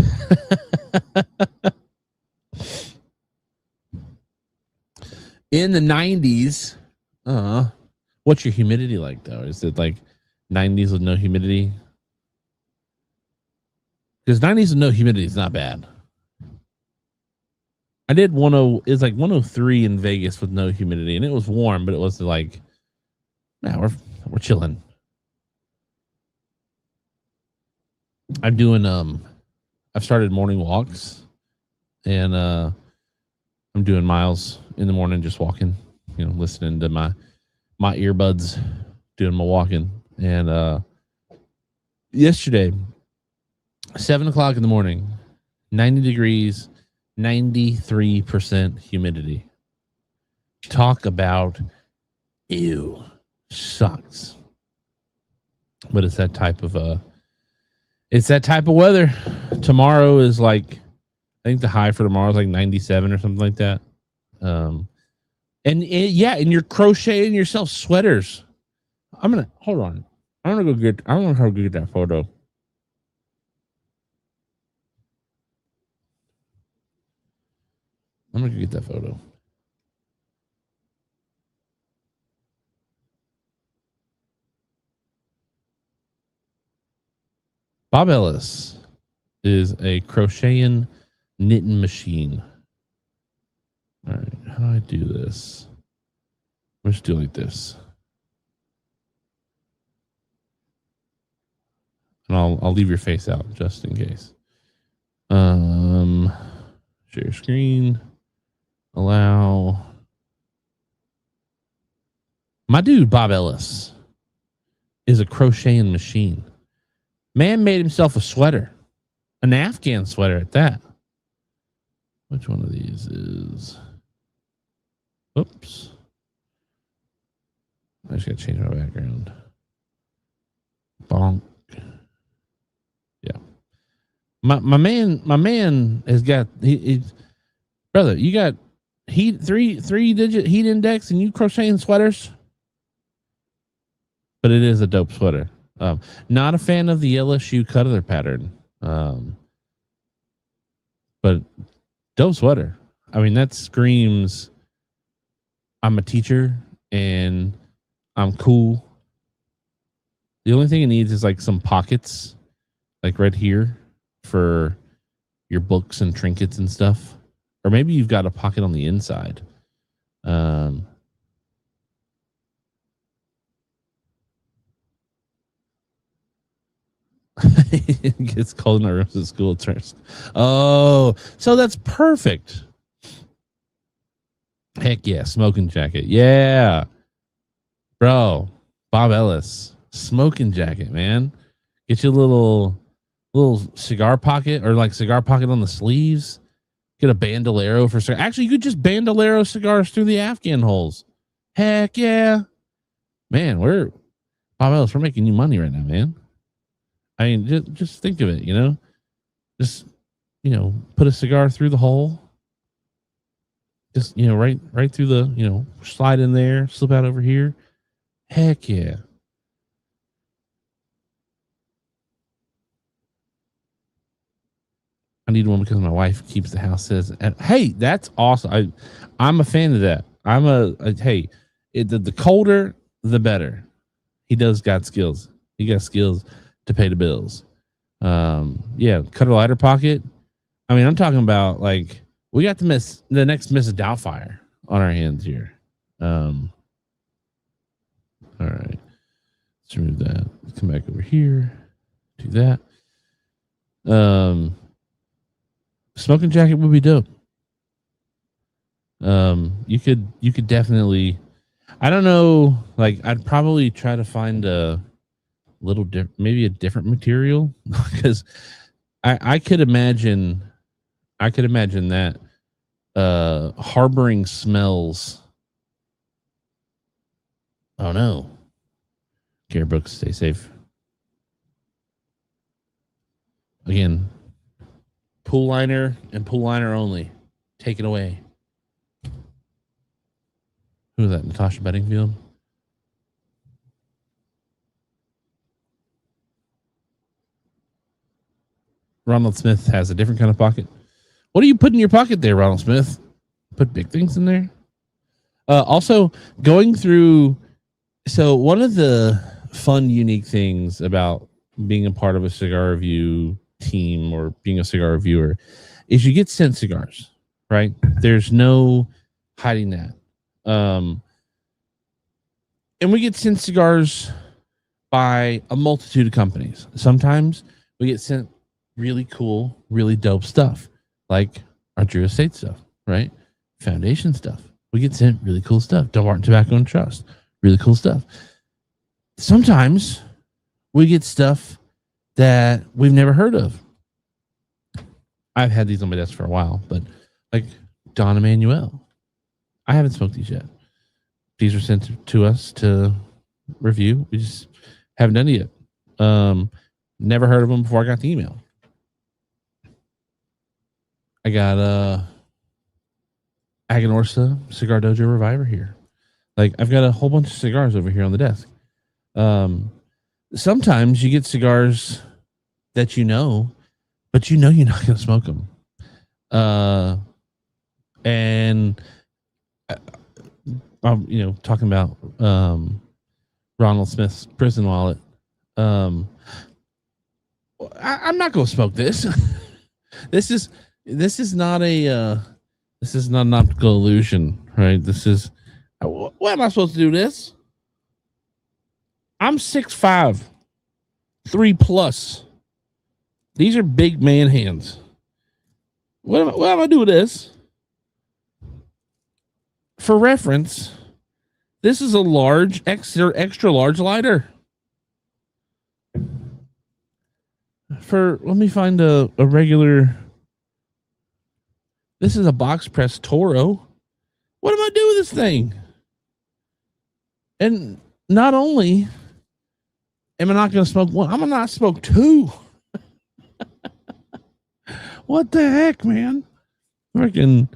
In the 90s, what's your humidity like though? Is it like 90s with no humidity? Because 90s with no humidity is not bad. I did it's like 103 in Vegas with no humidity, and it was warm, but it was like, nah, we're chilling. I'm doing I've started morning walks, and I'm doing miles in the morning, just walking, listening to my earbuds, doing my walking. And yesterday, 7:00 in the morning, 90 degrees, 93% humidity. Talk about ew, sucks. But it's that type of weather. Tomorrow is like, I think the high for tomorrow is like 97 or something like that. And you're crocheting yourself sweaters. Hold on. I don't know how to get that photo. I'm going to get that photo. Bob Ellis is a crocheting knitting machine. All right, how do I do this? I'm just doing like this. And I'll leave your face out just in case. Share screen. Allow. My dude, Bob Ellis, is a crocheting machine. Man made himself a sweater, an Afghan sweater at that. Which one of these is? Oops. I just got to change my background. Bonk. My man has got brother. You got heat three digit heat index, and you crocheting sweaters. But it is a dope sweater. Not a fan of the LSU color pattern, but dope sweater. I mean, that screams I'm a teacher and I'm cool. The only thing it needs is like some pockets, like right here for your books and trinkets and stuff. Or maybe you've got a pocket on the inside. It gets cold in our rooms at school. Oh, so that's perfect. Heck yeah, smoking jacket. Yeah, bro. Bob Ellis, smoking jacket, man. Get you a little cigar pocket or like cigar pocket on the sleeves. Get a bandolero for cigar. Actually, you could just bandolero cigars through the Afghan holes. Heck yeah, man. We're Bob Ellis. We're making you money right now, man. I mean, just think of it. Just put a cigar through the hole. Just right through the slide in there, slip out over here. Heck yeah. I need one because my wife keeps the house says, and hey, that's awesome. I'm a fan of that. Hey, the colder the better. He does got skills. He got skills to pay the bills. Yeah, cutter lighter pocket. I mean, I'm talking about like we got the next Mrs. Doubtfire on our hands here. All right, let's remove that. Let's come back over here. Do that. Smoking jacket would be dope. You could definitely. I don't know. Like, I'd probably try to find a little maybe a different material because I could imagine. I could imagine that harboring smells. Oh no. Gary Brooks, stay safe. Again, pool liner and pool liner only. Take it away. Who is that? Natasha Bedingfield? Ronald Smith has a different kind of pocket. What do you put in your pocket there, Ronald Smith? Put big things in there? Also, going through. So, one of the fun, unique things about being a part of a cigar review team or being a cigar reviewer is you get sent cigars, right? There's no hiding that. And we get sent cigars by a multitude of companies. Sometimes we get sent really cool, really dope stuff, like our Drew Estate stuff, right? Foundation stuff. We get sent really cool stuff. Dumbarton Tobacco and Trust, really cool stuff. Sometimes we get stuff that we've never heard of. I've had these on my desk for a while, but like Don Emanuel, I haven't smoked these yet. These were sent to us to review. We just haven't done it yet. Never heard of them before I got the email. I got Aganorsa Cigar Dojo Reviver here. Like, I've got a whole bunch of cigars over here on the desk. Sometimes you get cigars that but you're not going to smoke them. And I'm, talking about Ronald Smith's prison wallet. I'm not going to smoke this. This is not an optical illusion, right? This is, what am I supposed to do this? I'm 6'5", 3+. These are big man hands. What am I doing with this? For reference, this is a large, extra large lighter. Let me find a regular. This is a box press Toro. What am I doing with this thing? And not only am I not going to smoke one, I'm going to not smoke two. What the heck, man? Freaking,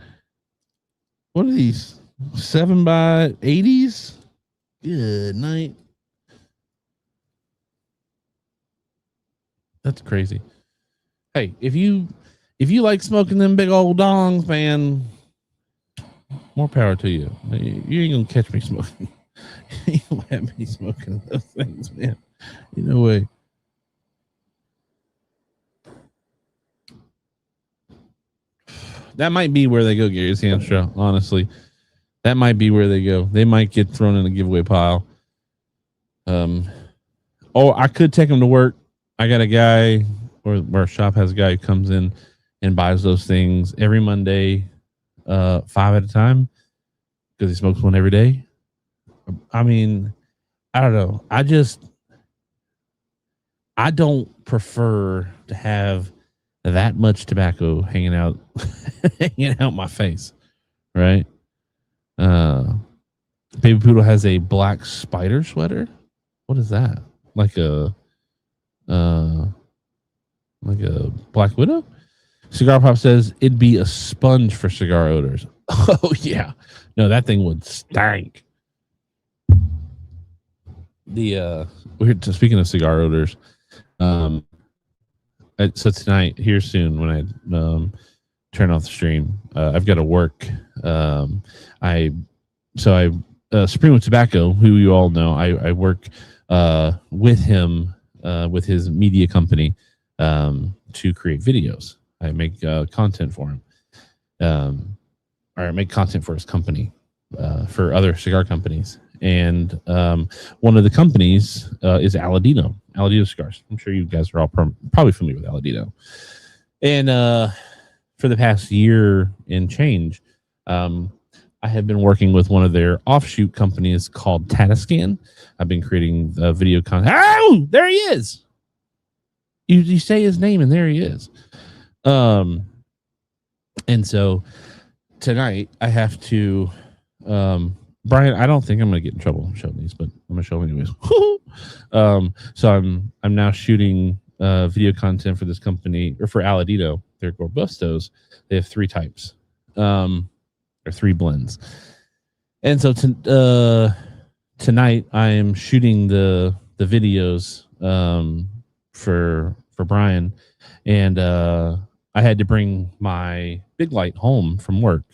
what are these? 7x80s? Good night. That's crazy. Hey, if you like smoking them big old dongs, man, more power to you. You ain't gonna catch me smoking. You don't have me smoking those things, man. No way. That might be where they go, Gary Sandstrom. Honestly, that might be where they go. They might get thrown in a giveaway pile. I could take them to work. I got a guy, or our shop has a guy who comes in and buys those things every Monday, 5 at a time, because he smokes one every day. I mean, I don't know. I don't prefer to have that much tobacco hanging out my face, right? Baby Poodle has a black spider sweater. What is that? Like a Black Widow? Cigar Pop says it'd be a sponge for cigar odors. Oh yeah, no, that thing would stank. Speaking of cigar odors, so tonight, here soon, when I turn off the stream, I've got to work. Supremo Tobacco, who you all know, I work with him with his media company to create videos. I make content for him, or I make content for his company for other cigar companies. And one of the companies is Aladino Cigars. I'm sure you guys are all probably familiar with Aladino. And for the past year and change, I have been working with one of their offshoot companies called Tatascan. I've been creating video content. Oh, there he is. You say his name, and there he is. And so tonight I have to, Brian, I don't think I'm going to get in trouble showing these, but I'm going to show them anyways. So I'm now shooting video content for this company, or for Aladino. They're Robustos. They have 3 types, or 3 blends. And so tonight I am shooting the videos for Brian, and I had to bring my big light home from work.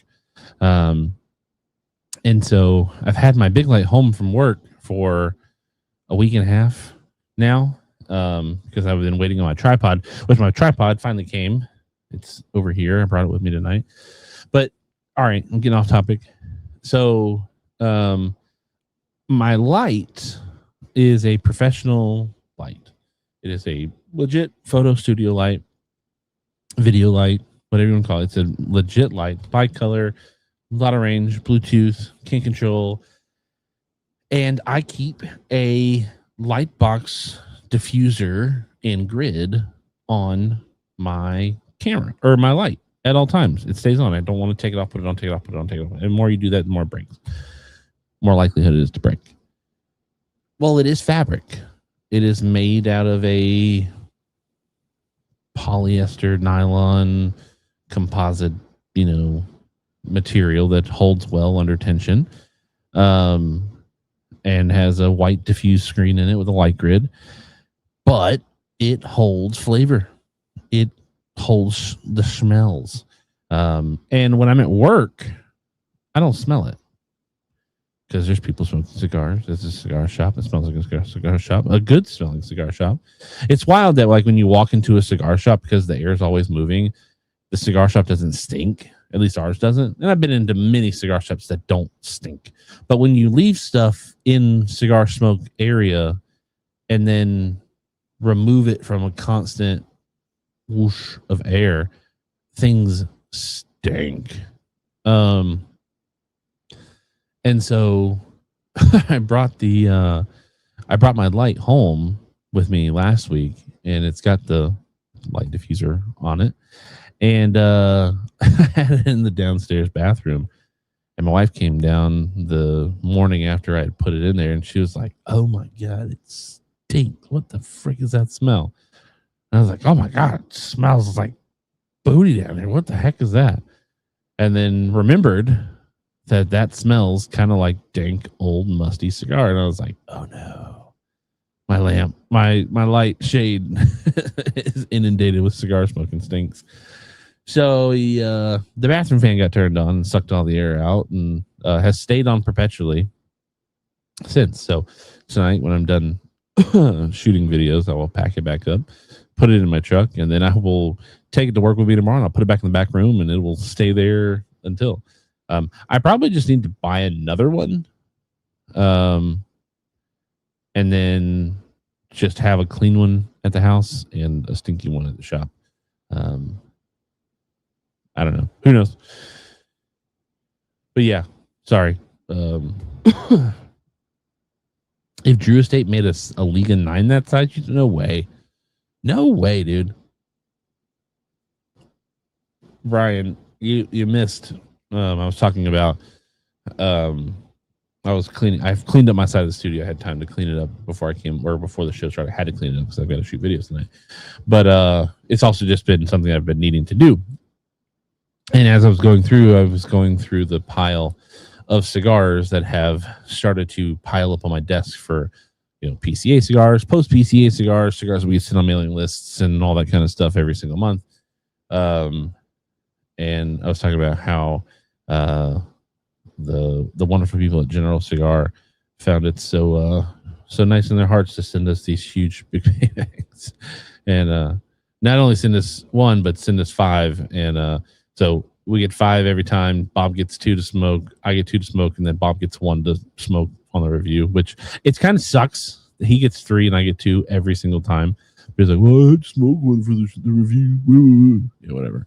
And so I've had my big light home from work for a week and a half now, because I've been waiting on my tripod, which my tripod finally came. It's over here. I brought it with me tonight. But all right, I'm getting off topic. So my light is a professional light. It is a legit photo studio light, video light, whatever you want to call it. It's a legit light, bicolor, a lot of range, Bluetooth, can control. And I keep a light box diffuser and grid on my camera, or my light, at all times. It stays on. I don't want to take it off, put it on, take it off, put it on, take it off. And the more you do that, the more it breaks. More likelihood it is to break. Well, it is fabric. It is made out of a polyester, nylon, composite, material that holds well under tension, and has a white diffuse screen in it with a light grid, but it holds flavor. It holds the smells. And when I'm at work, I don't smell it, because there's people smoking cigars. There's a cigar shop that smells like a cigar shop, a good smelling cigar shop. It's wild that, like, when you walk into a cigar shop, because the air is always moving, the cigar shop doesn't stink. At least ours doesn't. And I've been into many cigar shops that don't stink. But when you leave stuff in cigar smoke area and then remove it from a constant whoosh of air, things stink. And so I brought my light home with me last week, and it's got the light diffuser on it. And I had it in the downstairs bathroom. And my wife came down the morning after I had put it in there, and she was like, "Oh my God, it stinks. What the frick is that smell?" And I was like, "Oh my God, it smells like booty down there. What the heck is that? And then remembered that smells kind of like dank, old, musty cigar. And I was like, oh no, my lamp, my light shade is inundated with cigar smoke and stinks. So the bathroom fan got turned on and sucked all the air out, and has stayed on perpetually since. So tonight, when I'm done shooting videos, I will pack it back up, put it in my truck, and then I will take it to work with me tomorrow, and I'll put it back in the back room, and it will stay there until. I probably just need to buy another one, and then just have a clean one at the house and a stinky one at the shop. I don't know. Who knows? But yeah, sorry. If Drew Estate made a Liga 9 that size, no way. No way, dude. Brian, you missed. I was talking about I've cleaned up my side of the studio. I had time to clean it up before I came, or before the show started. I had to clean it up because I've got to shoot videos tonight. But it's also just been something I've been needing to do. And as I was going through the pile of cigars that have started to pile up on my desk for, PCA cigars, post PCA cigars, cigars that we send on mailing lists and all that kind of stuff every single month. And I was talking about how the wonderful people at General Cigar found it so nice in their hearts to send us these huge big bags, and not only send us one, but send us 5, and so we get 5 every time. Bob gets 2 to smoke, I get 2 to smoke, and then Bob gets 1 to smoke on the review, which it's kind of sucks. He gets 3 and I get 2 every single time. But he's like, well, I had to smoke one for the review. Yeah, whatever.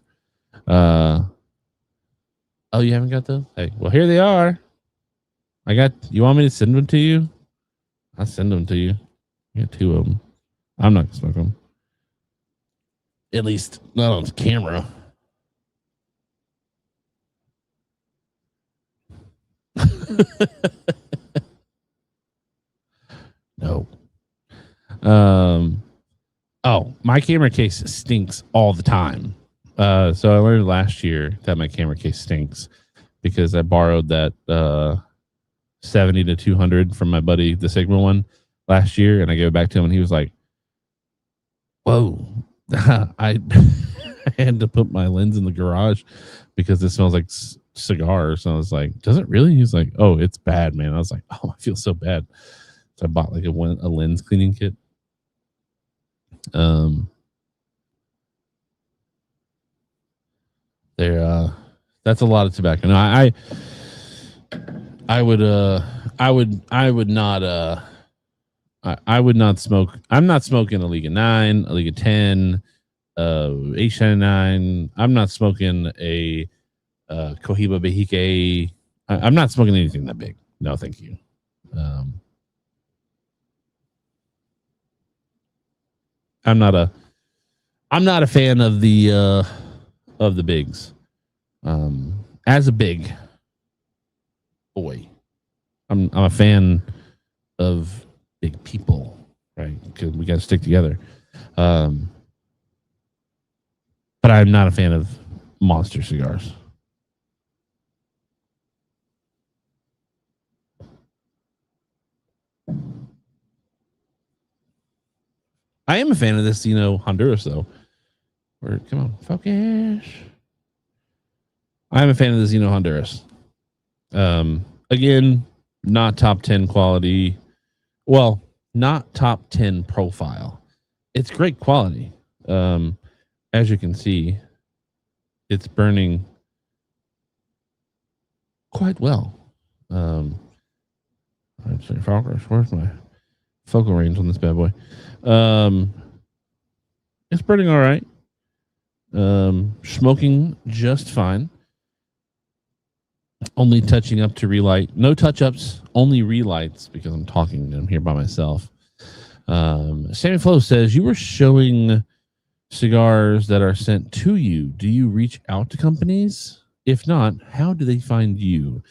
Oh, you haven't got those? Hey, well, here they are. You want me to send them to you? I'll send them to you. I got 2 of them. I'm not going to smoke them. At least not on camera. No. Oh, my camera case stinks all the time. So I learned last year that my camera case stinks because I borrowed that 70 to 200 from my buddy, the Sigma one, last year, and I gave it back to him, and he was like, "Whoa, I had to put my lens in the garage because it smells like cigars." And I was like, "Does it really?" He's like, "Oh, it's bad, man." I was like, "Oh, I feel so bad." So I bought like a lens cleaning kit. That's a lot of tobacco. No, I would not smoke. I'm not smoking a Liga 9, a Liga 10, H99. I'm not smoking a Cohiba Behike. I'm not smoking anything that big. No, thank you. I'm not a fan of the bigs. As a big boy, I'm a fan of big people, right? Because we got to stick together. But I'm not a fan of monster cigars. I am a fan of this, Honduras, though. Come on, focus. I'm a fan of this, Honduras. Again, not top 10 quality. Well, not top 10 profile. It's great quality. As you can see, it's burning quite well. Let's see, focus. Where's my focal range on this bad boy? It's burning all right. Smoking just fine. Only touching up to relight. No touch-ups, only relights because I'm talking and I'm here by myself. Sammy Flo says, you were showing cigars that are sent to you. Do you reach out to companies? If not, how do they find you?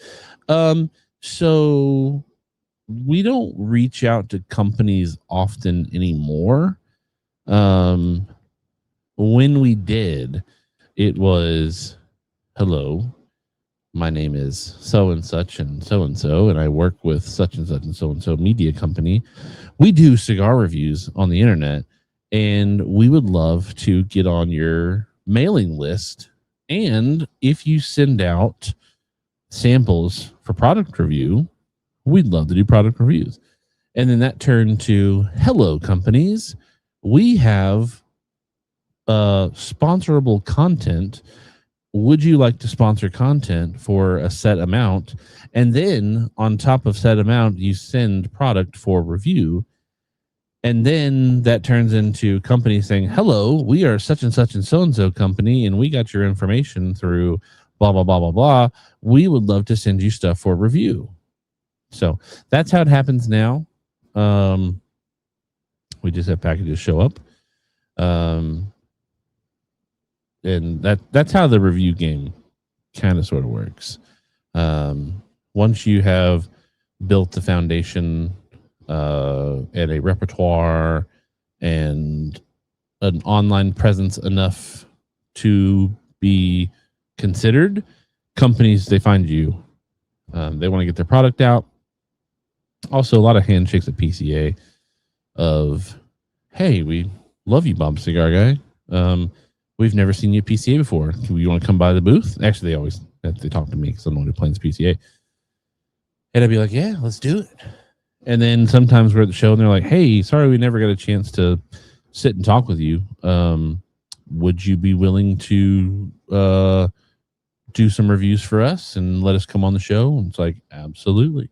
So we don't reach out to companies often anymore. When we did, It was, hello, my name is so and such and so, and I work with such and so media company. We do cigar reviews on the internet, and we would love to get on your mailing list. And if you send out samples for product review, we'd love to do product reviews. And then that turned to, hello, companies. We have sponsorable content. Would you like to sponsor content for a set amount? And then on top of set amount, you send product for review. And then that turns into companies saying, hello, we are such and so company, and we got your information through blah, blah, blah, blah, blah. We would love to send you stuff for review. So that's how it happens now. We just have packages show up. And that's how the review game kind of sort of works. Once you have built the foundation and a repertoire and an online presence enough to be considered, companies, they find you. They want to get their product out. Also, a lot of handshakes at PCA of, hey, we love you, Bob Cigar Guy. We've never seen you at PCA before. You want to come by the booth? Actually, they talk to me because I'm the one who plans PCA. And I'd be like, yeah, let's do it. And then sometimes we're at the show and they're like, hey, sorry, we never got a chance to sit and talk with you. Would you be willing to do some reviews for us and let us come on the show? And it's like, absolutely.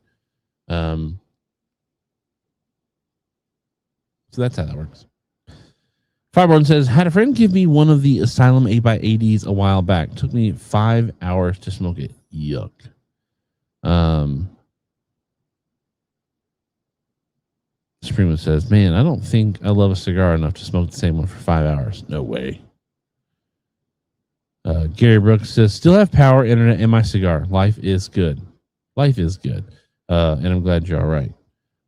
So that's how that works. Fireborn says, had a friend give me one of the Asylum 8x80s a while back. Took me 5 hours to smoke it. Yuck. Supremo says, man, I don't think I love a cigar enough to smoke the same one for 5 hours. No way. Gary Brooks says, still have power, internet, and my cigar. Life is good. Life is good. And I'm glad you're all right.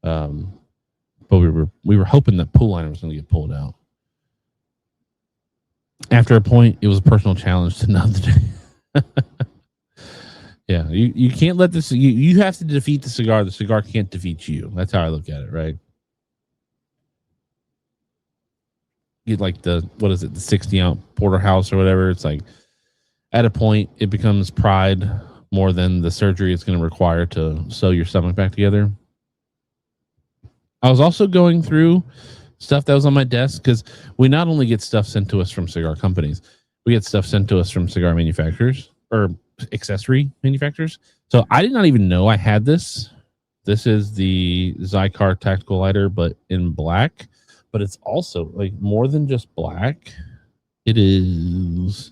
But we were hoping that pool liner was going to get pulled out. After a point, it was a personal challenge to not do. Yeah, you can't let this. You have to defeat the cigar. The cigar can't defeat you. That's how I look at it, right? Get like the 60-ounce porterhouse or whatever. It's like at a point, it becomes pride more than the surgery it's going to require to sew your stomach back together. I was also going through stuff that was on my desk because we not only get stuff sent to us from cigar companies, we get stuff sent to us from cigar manufacturers or accessory manufacturers. So I did not even know I had this. This is the Cigar tactical lighter, but in black. But it's also like more than just black. It's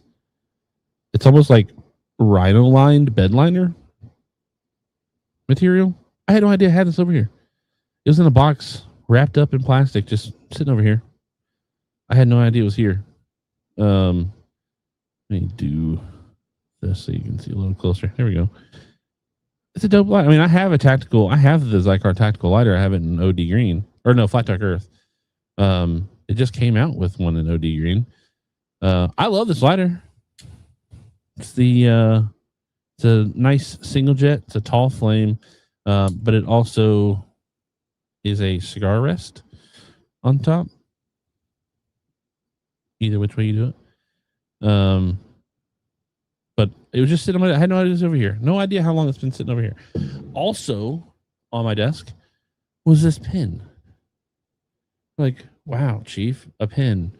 almost like rhino lined bed liner material. I had no idea I had this over here. It was in a box wrapped up in plastic, just sitting over here. I had no idea it was here. Let me do this so you can see a little closer. There we go. It's a dope light. I mean, I have the Cigar tactical lighter. I have it in OD green, or no, Flat Dark Earth. It just came out with one in OD green. I love this lighter. It's it's a nice single jet. It's a tall flame, but it also is a cigar rest on top. Either which way you do it. But it was just sitting on I had no idea it was over here. No idea how long it's been sitting over here. Also on my desk was this pin. Like, wow, Chief, a pin.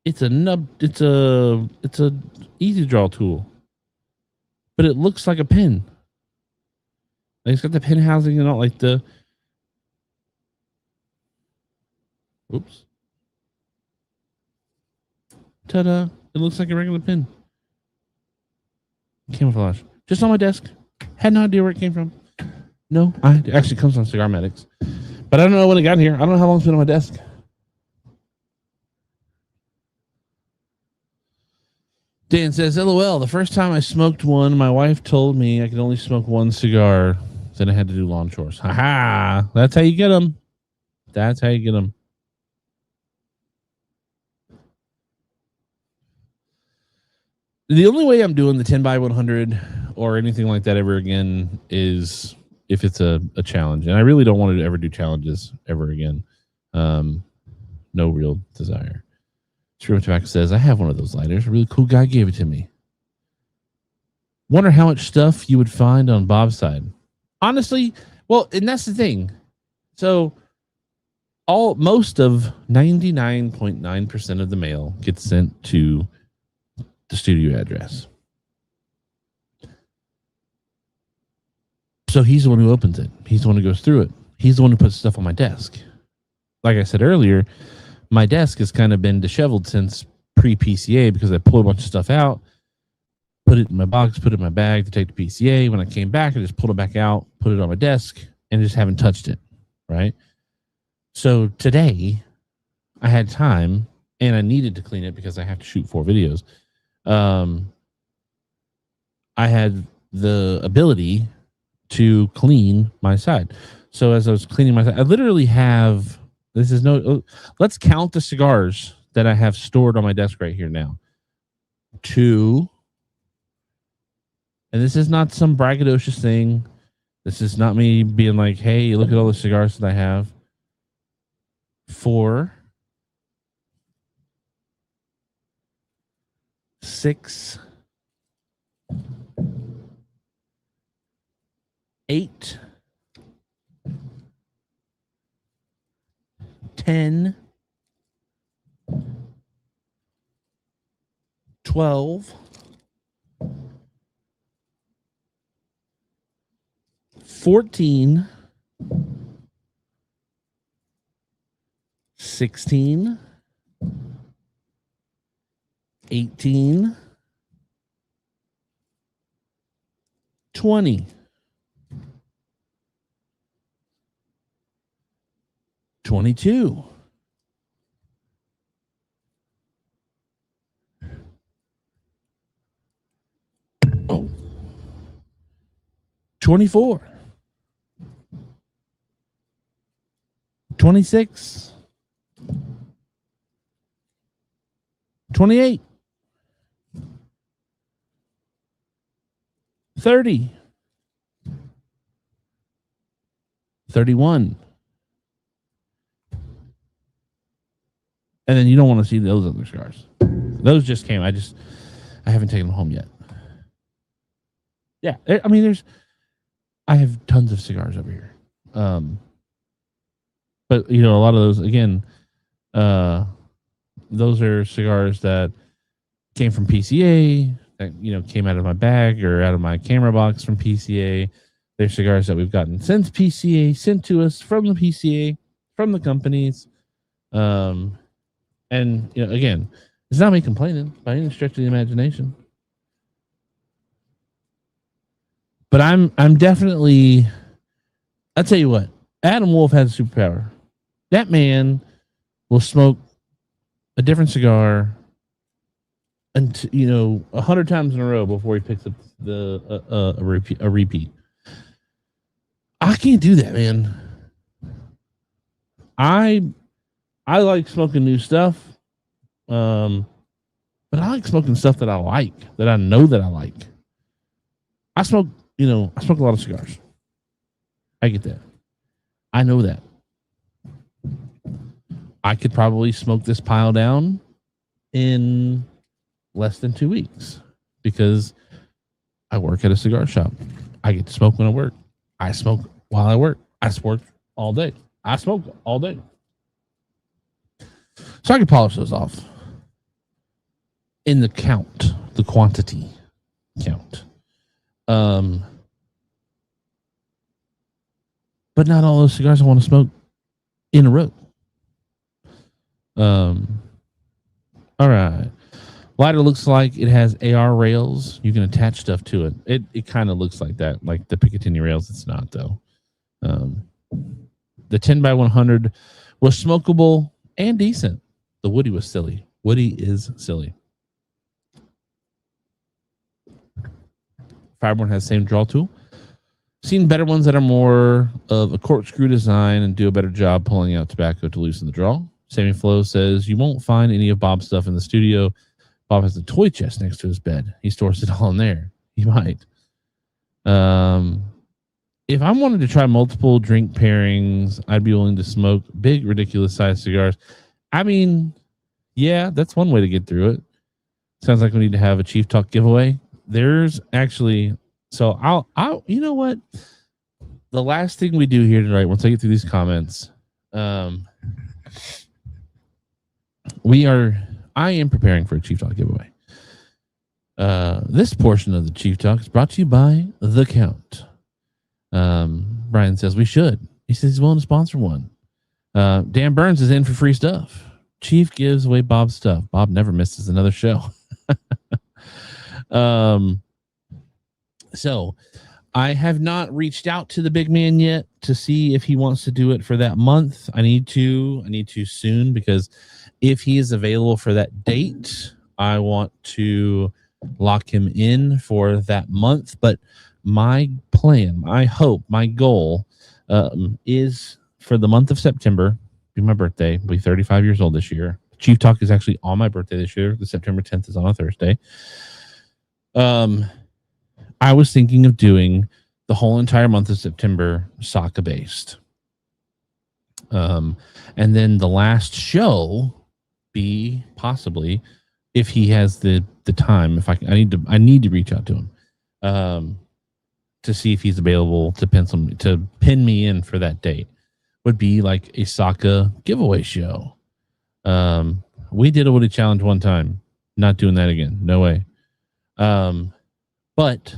It's a nub. It's a easy draw tool, but it looks like a pin. Like it's got the pin housing and all, like the. Oops. Ta-da! It looks like a regular pin. Camouflage. Just on my desk. Had no idea where it came from. No, it actually comes from Cigar Medics, but I don't know when it got here. I don't know how long it's been on my desk. Dan says, LOL, the first time I smoked one, my wife told me I could only smoke one cigar. Then I had to do lawn chores. Ha! That's how you get them. That's how you get them. The only way I'm doing the 10 by 100 or anything like that ever again is if it's a challenge. And I really don't want to ever do challenges ever again. No real desire. Screw Tobacco says, I have one of those lighters. A really cool guy gave it to me. Wonder how much stuff you would find on Bob's side. Honestly, well, and that's the thing. So most of 99.9% of the mail gets sent to the studio address. So he's the one who opens it. He's the one who goes through it. He's the one who puts stuff on my desk. Like I said earlier, my desk has kind of been disheveled since pre-PCA because I pulled a bunch of stuff out, put it in my box, put it in my bag to take to PCA. When I came back, I just pulled it back out, put it on my desk, and just haven't touched it, right? So today, I had time, and I needed to clean it because I have to shoot 4 videos. I had the ability to clean my side. So as I was cleaning my side, I literally have, let's count the cigars that I have stored on my desk right here now. 2, and this is not some braggadocious thing. This is not me being like, hey, look at all the cigars that I have. 4, 6, 8, 10, 12, 14, 16, 18, 20, 22, 24, 26, 28, 30, 31. And then you don't want to see those other cigars. Those just came. I haven't taken them home yet. Yeah, I mean, I have tons of cigars over here. But a lot of those, again, those are cigars that came from PCA, that came out of my bag or out of my camera box from PCA. They're cigars that we've gotten since PCA, sent to us from the PCA, from the companies. And again, it's not me complaining by any stretch of the imagination. But I'm definitely, I'll tell you what, Adam Wolf has a superpower. That man will smoke a different cigar and 100 times in a row before he picks up a repeat. I can't do that, man. I like smoking new stuff, but I like smoking stuff that I like, that I know that I like. I smoke a lot of cigars. I get that. I know that. I could probably smoke this pile down in less than 2 weeks because I work at a cigar shop. I get to smoke when I work. I smoke while I work. I smoke all day. I smoke all day. So I can polish those off in the quantity count. But not all those cigars I want to smoke in a row. All right. Lighter looks like it has AR rails. You can attach stuff to it. It kind of looks like that, like the Picatinny rails. It's not, though. The 10 by 100 was smokable and decent. The Woody was silly. Woody is silly. Fireborn has the same draw tool. Seen better ones that are more of a corkscrew design and do a better job pulling out tobacco to loosen the draw. Sammy Flo says, you won't find any of Bob's stuff in the studio. Bob has a toy chest next to his bed. He stores it all in there. He might. If I wanted to try multiple drink pairings, I'd be willing to smoke big, ridiculous sized cigars. I mean, yeah, that's one way to get through it. Sounds like we need to have a Chief Talk giveaway. There's actually, so I'll, you know what? The last thing we do here tonight, once I get through these comments, I am preparing for a Chief Talk giveaway. This portion of the Chief Talk is brought to you by The Count. Brian says we should. He says he's willing to sponsor one. Dan Burns is in for free stuff. Chief gives away Bob's stuff. Bob never misses another show. So I have not reached out to the big man yet to see if he wants to do it for that month. I need to soon, because if he is available for that date, I want to lock him in for that month. But my plan, my hope, my goal is for the month of September, be my birthday, I'll be 35 years old this year. Chief Talk is actually on my birthday this year. The September 10th is on a Thursday. I was thinking of doing the whole entire month of September Saka based. And then the last show be possibly, if he has the time, if I need to reach out to him to see if he's available to pin me in for that date, would be like a Saka giveaway show. We did a Woody challenge one time, not doing that again. No way. But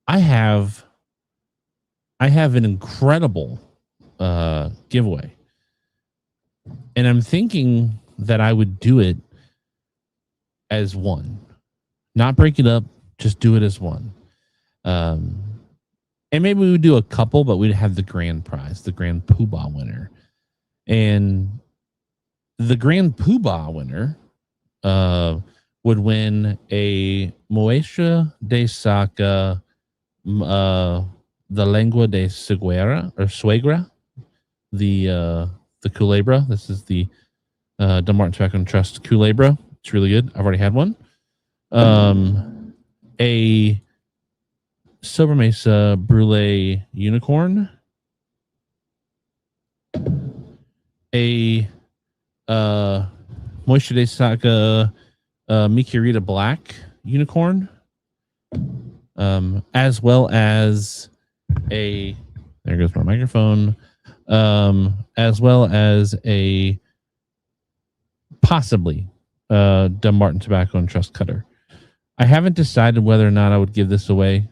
I have an incredible giveaway, and I'm thinking that I would do it as one, not break it up, just do it as one. And maybe we would do a couple, but we'd have the grand prize, the grand poobah winner. And the grand poobah winner would win a Muestra de Saka, the Lengua de Suegra, the Culebra. This is the Dunbarton Tobacco and Trust Culebra. It's really good. I've already had one. A Sobremesa Brulee Unicorn, a Moisture de Saka Mikirita Black Unicorn, as well as a, there goes my microphone, as well as a possibly Dumbarton Tobacco and Trust Cutter. I haven't decided whether or not I would give this away.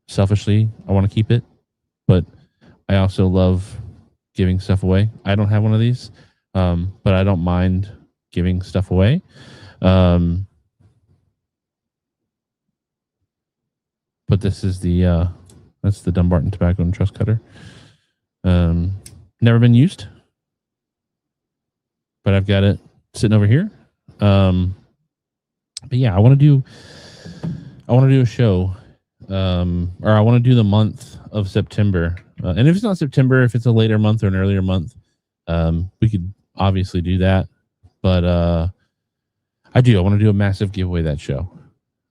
Selfishly, I want to keep it, but I also love giving stuff away. I don't have one of these, but I don't mind giving stuff away. But this is that's the Dumbarton Tobacco and Trust Cutter. Never been used, but I've got it sitting over here. But yeah, I want to do a show, or I want to do the month of September. And if it's not September, if it's a later month or an earlier month, we could obviously do that. But I want to do a massive giveaway that show.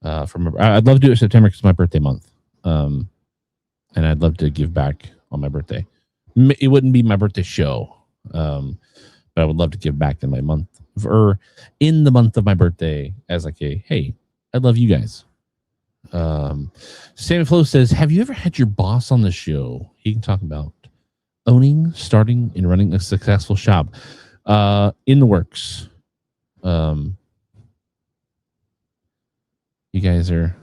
I'd love to do it in September because it's my birthday month. And I'd love to give back on my birthday. It wouldn't be my birthday show, but I would love to give back in my month, or in the month of my birthday, as like a, hey, I love you guys. Sammy Flo says, have you ever had your boss on the show? He can talk about owning, starting, and running a successful shop. In the works. You guys are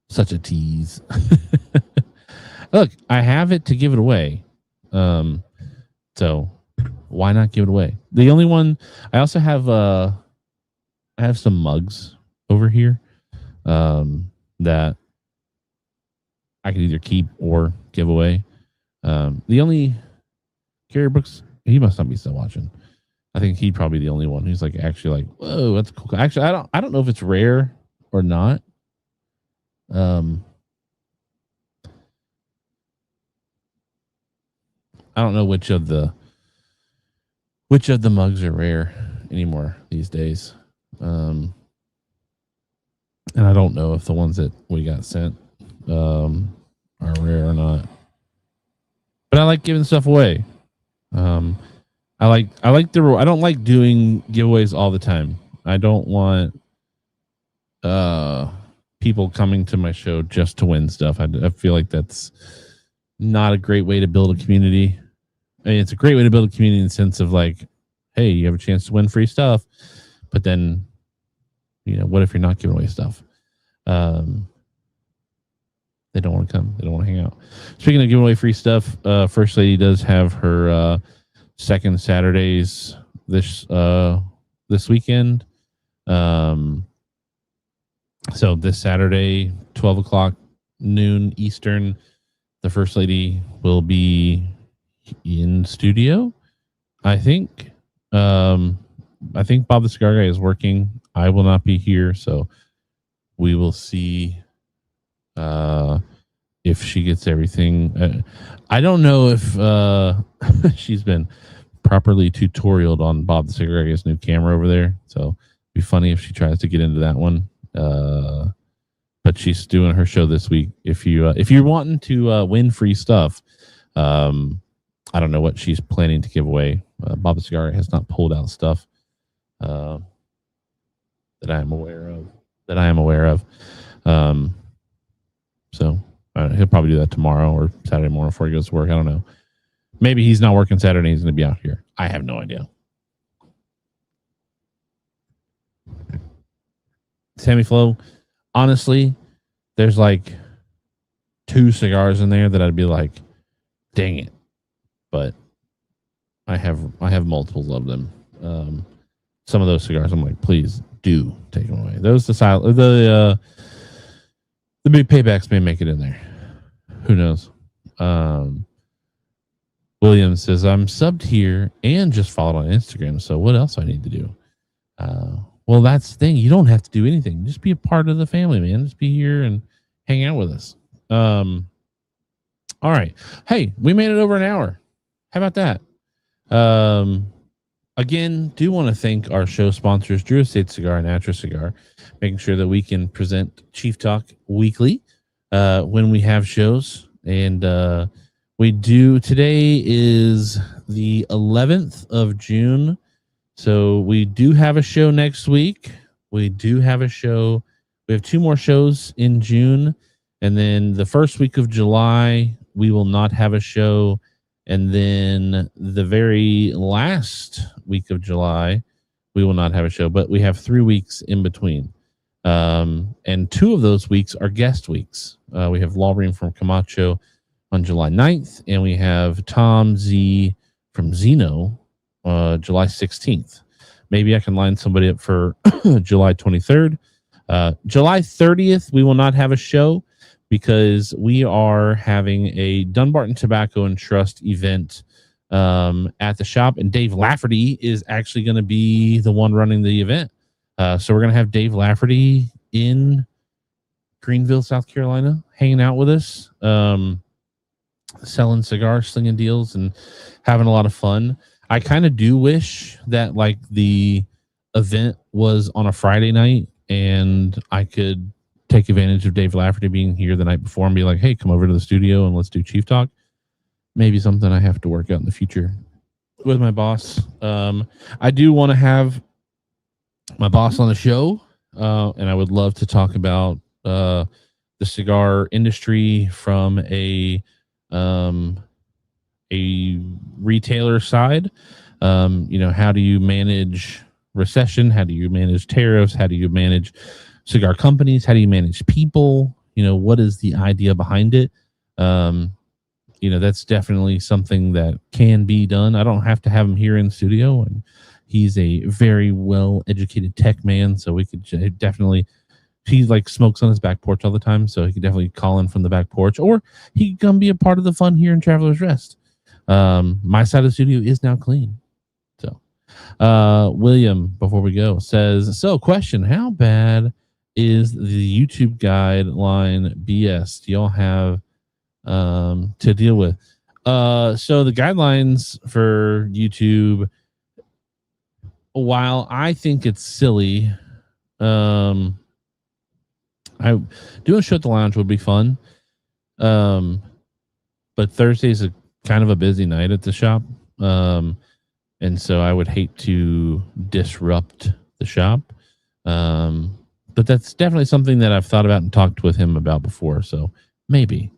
such a tease. Look, I have it to give it away. So why not give it away? The only one I also have, I have some mugs over here that I could either keep or give away. The only Gary Brooks, he must not be still watching. I think he'd probably be the only one who's like actually like, whoa, that's cool. Actually, I don't know if it's rare or not. I don't know which of the which of the mugs are rare anymore these days. And I don't know if the ones that we got sent are rare or not. But I like giving stuff away. I don't like doing giveaways all the time. I don't want people coming to my show just to win stuff. I feel like that's not a great way to build a community. I mean, it's a great way to build a community in the sense of like, hey, you have a chance to win free stuff, but then, what if you're not giving away stuff? They don't want to come. They don't want to hang out. Speaking of giving away free stuff, First Lady does have her second Saturdays this weekend. So this Saturday, 12 o'clock noon Eastern, the First Lady will be in studio. I think Bob the Cigar Guy is working. I will not be here, so we will see if she gets everything. I don't know if she's been properly tutorialed on Bob the Cigar Guy's new camera over there. So it'd be funny if she tries to get into that one. But she's doing her show this week. If you're wanting to win free stuff, I don't know what she's planning to give away. Bob the Cigar Guy has not pulled out stuff that I am aware of. So he'll probably do that tomorrow or Saturday morning before he goes to work. I don't know. Maybe he's not working Saturday. He's going to be out here. I have no idea. Sammy Flo, honestly, there's like 2 cigars in there that I'd be like, dang it. But I have multiples of them. Some of those cigars, I'm like, please do take them away. Those the big paybacks may make it in there. Who knows? William says, I'm subbed here and just followed on Instagram. So what else do I need to do? Well, that's the thing. You don't have to do anything. Just be a part of the family, man. Just be here and hang out with us. All right. Hey, we made it over an hour. How about that? Again, do want to thank our show sponsors, Drew Estate Cigar and Natura Cigar, making sure that we can present Chief Talk weekly when we have shows. And we do. Today is the 11th of June. So we do have a show next week. We have 2 more shows in June. And then the first week of July, we will not have a show. And then the very last week of July, we will not have a show. But we have 3 weeks in between. And 2 of those weeks are guest weeks. We have Laureen from Camacho on July 9th. And we have Tom Z from Zeno July 16th. Maybe I can line somebody up for July 23rd. July 30th, we will not have a show because we are having a Dunbarton Tobacco and Trust event at the shop, and Dave Lafferty is actually going to be the one running the event. So we're going to have Dave Lafferty in Greenville, South Carolina, hanging out with us, selling cigars, slinging deals, and having a lot of fun. I kind of do wish that like the event was on a Friday night and I could take advantage of Dave Lafferty being here the night before and be like, hey, come over to the studio and let's do Chief Talk. Maybe something I have to work out in the future with my boss. I do want to have my boss on the show, and I would love to talk about the cigar industry from a retailer side. How do you manage recession? How do you manage tariffs? How do you manage cigar companies? How do you manage people? What is the idea behind it? That's definitely something that can be done. I don't have to have him here in the studio, and he's a very well educated tech man, so we could definitely, he like smokes on his back porch all the time, so he could definitely call in from the back porch, or he could come be a part of the fun here in Traveler's Rest. My side of the studio is now clean. So William, before we go, says, so question, how bad is the YouTube guideline BS do y'all have to deal with? So the guidelines for YouTube while I think it's silly, um, I doing a show at the lounge would be fun. Um, but Thursday's a kind of a busy night at the shop. Um, and so I would hate to disrupt the shop. But that's definitely something that I've thought about and talked with him about before. So maybe.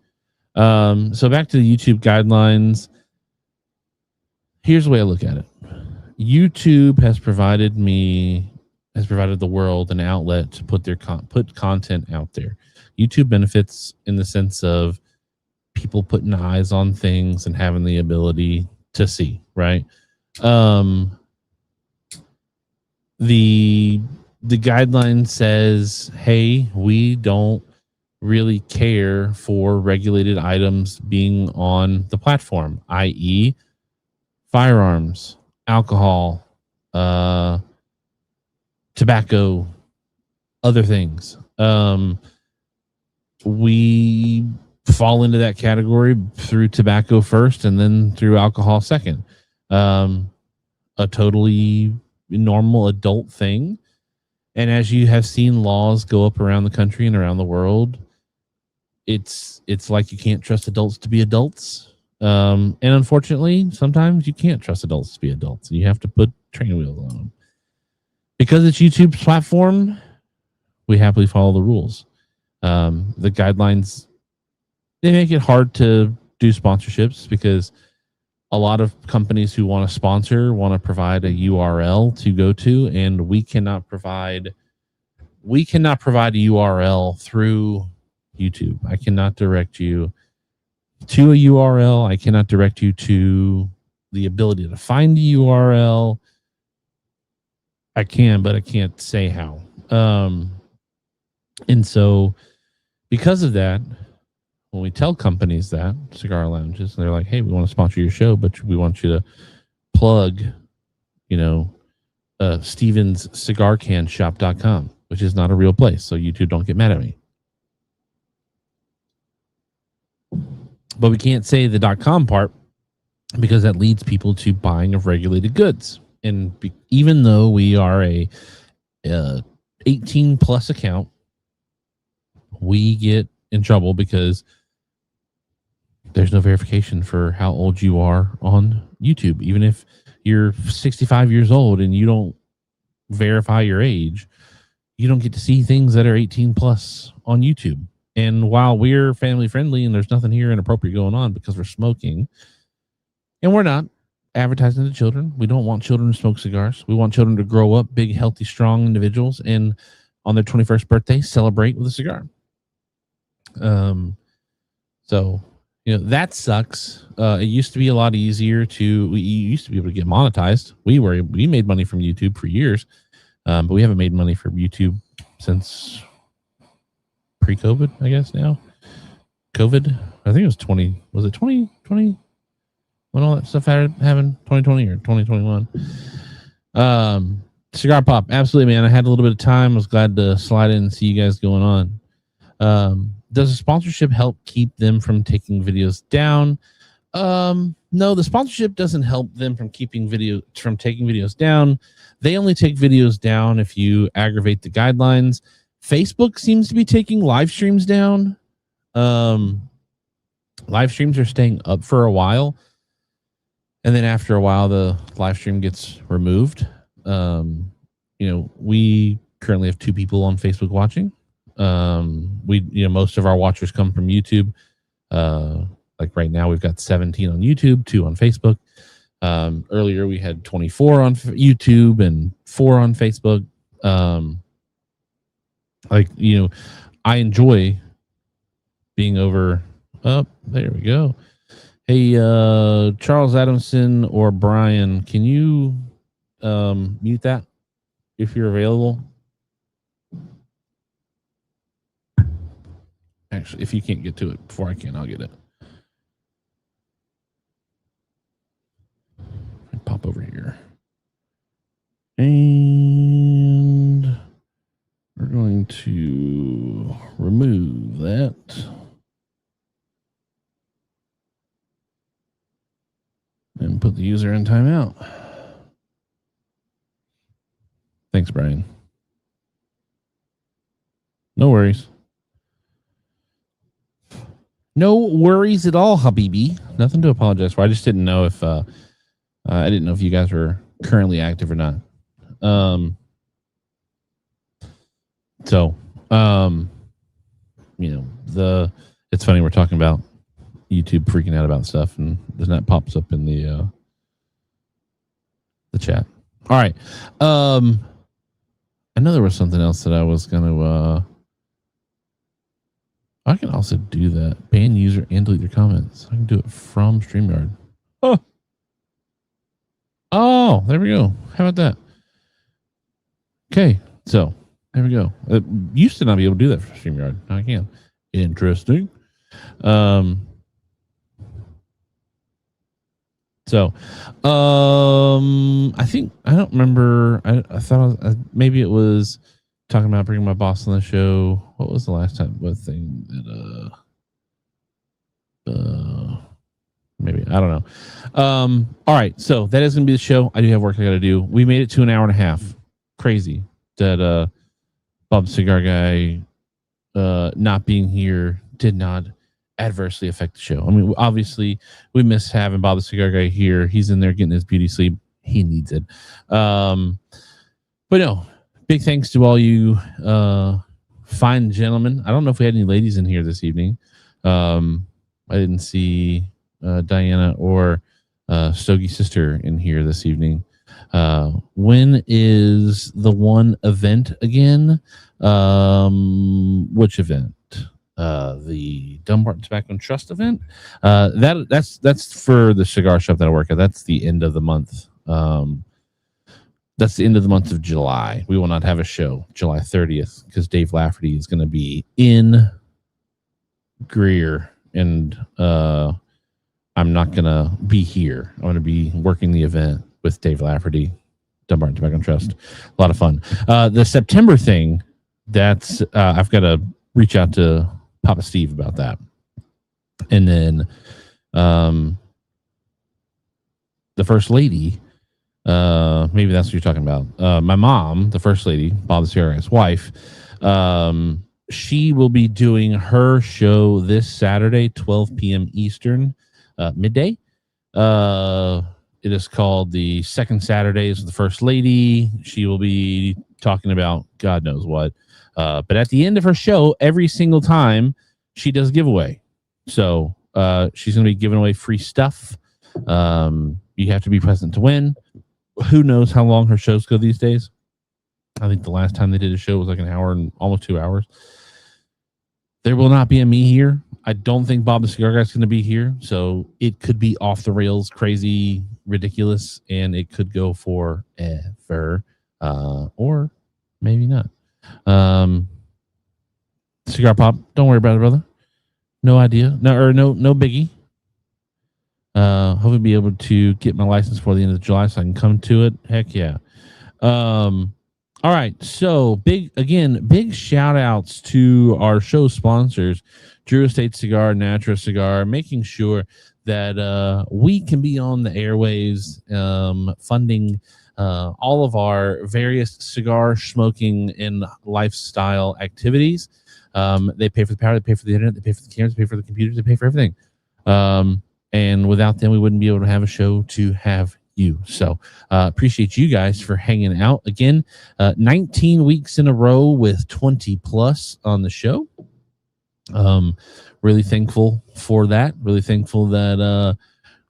So back to the YouTube guidelines. Here's the way I look at it. YouTube has provided the world an outlet to put put content out there. YouTube benefits in the sense of people putting eyes on things and having the ability to see, right? The guideline says, hey, we don't really care for regulated items being on the platform, i.e., firearms, alcohol, tobacco, other things. We fall into that category through tobacco first and then through alcohol second. A totally normal adult thing. And as you have seen laws go up around the country and around the world, it's like you can't trust adults to be adults. And unfortunately, sometimes you can't trust adults to be adults. You have to put training wheels on them. Because it's YouTube's platform, we happily follow the rules. The guidelines, they make it hard to do sponsorships because a lot of companies who want to sponsor want to provide a URL to go to, and we cannot provide a URL through YouTube. I cannot direct you to a URL. I cannot direct you to the ability to find the URL. I can, but I can't say how. And so because of that, when we tell companies that, cigar lounges, they're like, hey, we want to sponsor your show, but we want you to plug, Stevens cigarcanshop.com, which is not a real place. So YouTube don't get mad at me. But we can't say the .com part because that leads people to buying of regulated goods. And even though we are a 18 plus account, we get in trouble because there's no verification for how old you are on YouTube. Even if you're 65 years old and you don't verify your age, you don't get to see things that are 18 plus on YouTube. And while we're family friendly and there's nothing here inappropriate going on because we're smoking, and we're not advertising to children. We don't want children to smoke cigars. We want children to grow up big, healthy, strong individuals and on their 21st birthday, celebrate with a cigar. So, that sucks. It used to be a lot easier we used to be able to get monetized. We made money from YouTube for years, but we haven't made money from YouTube since pre-COVID, I guess now. COVID, I think it was 2020 when all that stuff happened, 2020 or 2021. Cigar Pop, absolutely, man. I had a little bit of time. I was glad to slide in and see you guys going on. Does a sponsorship help keep them from taking videos down? No, the sponsorship doesn't help them from taking videos down. They only take videos down if you aggravate the guidelines. Facebook seems to be taking live streams down. Live streams are staying up for a while, and then after a while, the live stream gets removed. We currently have 2 people on Facebook watching. Most of our watchers come from YouTube. Like right now, we've got 17 on YouTube, 2 on Facebook. Earlier, we had 24 on YouTube and 4 on Facebook. I enjoy being over. Oh, there we go. Hey, Charles Adamson or Brian, can you mute that if you're available? Actually, if you can't get to it before I can, I'll get it. Pop over here. And we're going to remove that. And put the user in timeout. Thanks, Brian. No worries. No worries at all, Habibi. Nothing to apologize for. I just didn't know if I didn't know if you guys were currently active or not. So, it's funny we're talking about YouTube freaking out about stuff, and then that pops up in the chat. All right. I know there was something else that I was gonna. I can also do that. Ban user and delete their comments. I can do it from StreamYard. Oh, there we go. How about that? Okay, so there we go. It used to not be able to do that for StreamYard. Now I can. Interesting. I think I don't remember. I thought maybe it was talking about bringing my boss on the show. What was the last time? What thing that maybe I don't know. All right, so that is gonna be the show. I do have work I gotta do. We made it to an hour and a half. Crazy that Bob Cigar Guy not being here did not adversely affect the show. I mean, obviously we miss having Bob the Cigar Guy here. He's in there getting his beauty sleep. He needs it. But no, big thanks to all you fine gentlemen. I don't know if we had any ladies in here this evening. I didn't see Diana or Stogie Sister in here this evening. When is the one event again? Which event? The Dumbarton Tobacco and Trust event. That's for the cigar shop that I work at. That's the end of the month. That's the end of the month of July. We will not have a show July 30th because Dave Lafferty is going to be in Greer, and I'm not going to be here. I'm going to be working the event with Dave Lafferty, Dumbarton Tobacco and Trust. A lot of fun. The September thing, that's I've got to reach out to Papa Steve about that. And then the First Lady, maybe that's what you're talking about. My mom, the First Lady, Bob the Cigar Guy's wife, she will be doing her show this Saturday, 12 p.m. Eastern, midday. It is called the Second Saturdays of the First Lady. She will be talking about God knows what. But at the end of her show, every single time she does a giveaway. So she's going to be giving away free stuff. You have to be present to win. Who knows how long her shows go these days? I think the last time they did a show was like an hour and almost 2 hours. There will not be a me here. I don't think Bob the Cigar Guy is going to be here. So it could be off the rails, crazy, ridiculous, and it could go forever. Or maybe not. Cigar Pop, don't worry about it, brother. No idea. No biggie. Hopefully be able to get my license before the end of July so I can come to it. Heck yeah. All right. So big shout outs to our show sponsors, Drew Estate Cigar, Natura Cigar, making sure that we can be on the airwaves, funding all of our various cigar smoking and lifestyle activities. They pay for the power, they pay for the internet, they pay for the cameras, they pay for the computers, they pay for everything. And without them, we wouldn't be able to have a show to have you. So appreciate you guys for hanging out. Again, 19 weeks in a row with 20 plus on the show. Really thankful for that. Really thankful that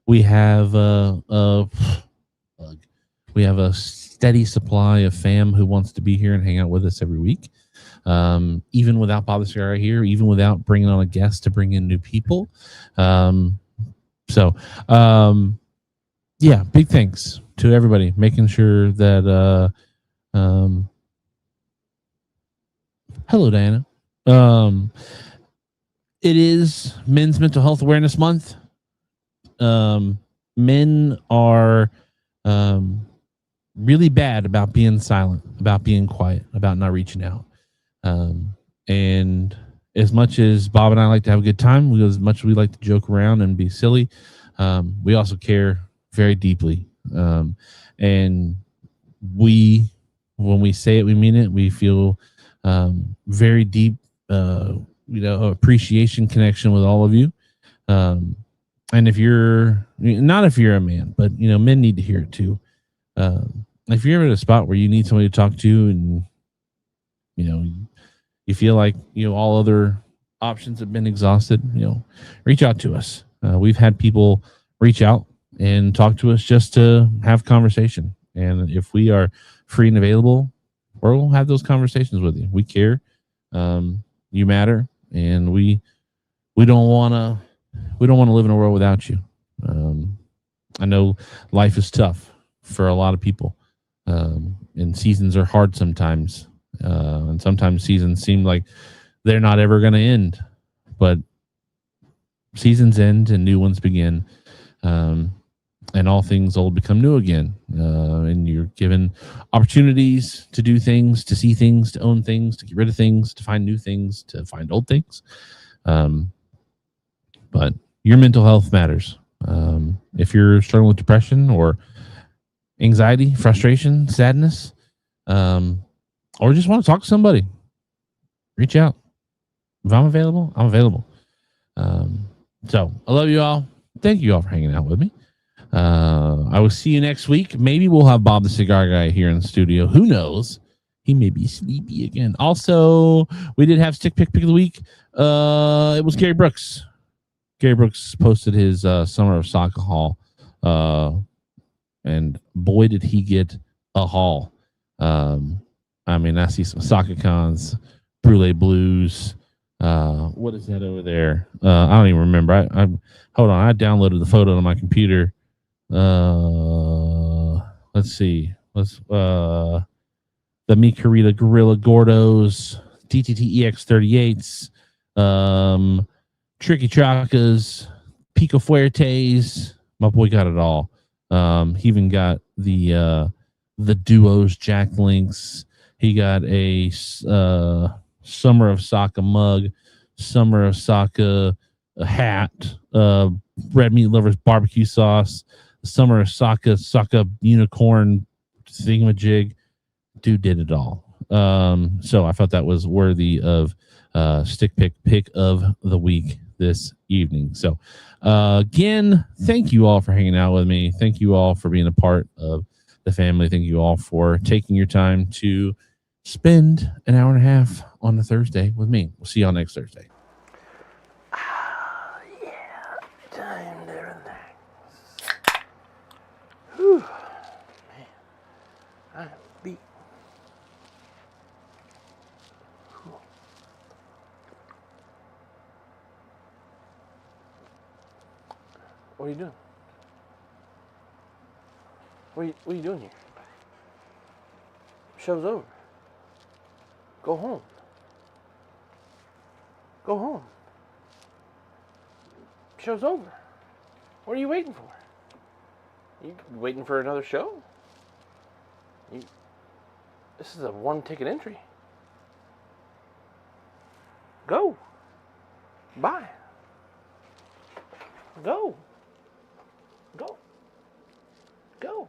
we have a steady supply of fam who wants to be here and hang out with us every week. Even without Bob the Cigar here, even without bringing on a guest to bring in new people. Yeah, big thanks to everybody making sure that hello Diana. It is Men's Mental Health Awareness Month. Men are really bad about being silent, about being quiet, about not reaching out. And as much as Bob and I like to have a good time, as much as we like to joke around and be silly, we also care very deeply. And we when we say it, we mean it. We feel very deep, appreciation connection with all of you. Um, and if you're not if you're a man, but men need to hear it too. If you're at a spot where you need somebody to talk to, and you feel like all other options have been exhausted, reach out to us. We've had people reach out and talk to us just to have conversation, and if we are free and available, we'll have those conversations with you. We care. You matter, and we don't want to live in a world without you. I know life is tough for a lot of people, and seasons are hard sometimes, and sometimes seasons seem like they're not ever going to end, but seasons end and new ones begin, and all things old become new again, and you're given opportunities to do things, to see things, to own things, to get rid of things, to find new things, to find old things. But your mental health matters. If you're struggling with depression or anxiety, frustration, sadness, or just want to talk to somebody, reach out. If I'm available, I'm available. So I love you all. Thank you all for hanging out with me. I will see you next week. Maybe we'll have Bob the Cigar Guy here in the studio. Who knows? He may be sleepy again. Also, we did have Stick Pick of the Week. It was Gary Brooks. Gary Brooks posted his Summer of Soccer haul. And boy, did he get a haul. I see some soccer cons, Brulee Blues. What is that over there? I don't even remember. I hold on. I downloaded the photo on my computer. Let's see. The Micarita Gorilla Gordos, TTT EX38s, Tricky Chacas, Pico Fuertes. My boy got it all. He even got the Duos Jack Links. He got a Summer of Soccer mug, Summer of Soccer hat, Red Meat Lovers barbecue sauce, Summer of Soccer unicorn thingamajig. Dude did it all. So I thought that was worthy of Stick Pick of the Week this evening. So again, thank you all for hanging out with me. Thank you all for being a part of the family. Thank you all for taking your time to spend an hour and a half on a Thursday with me. We'll see y'all next Thursday. Time to relax. Whew. Man, I am beat. Whew. What are you doing? What are you doing here? Show's over. Go home. Go home. Show's over. What are you waiting for? You waiting for another show? This is a one-ticket entry. Go. Bye. Go. Go. Go.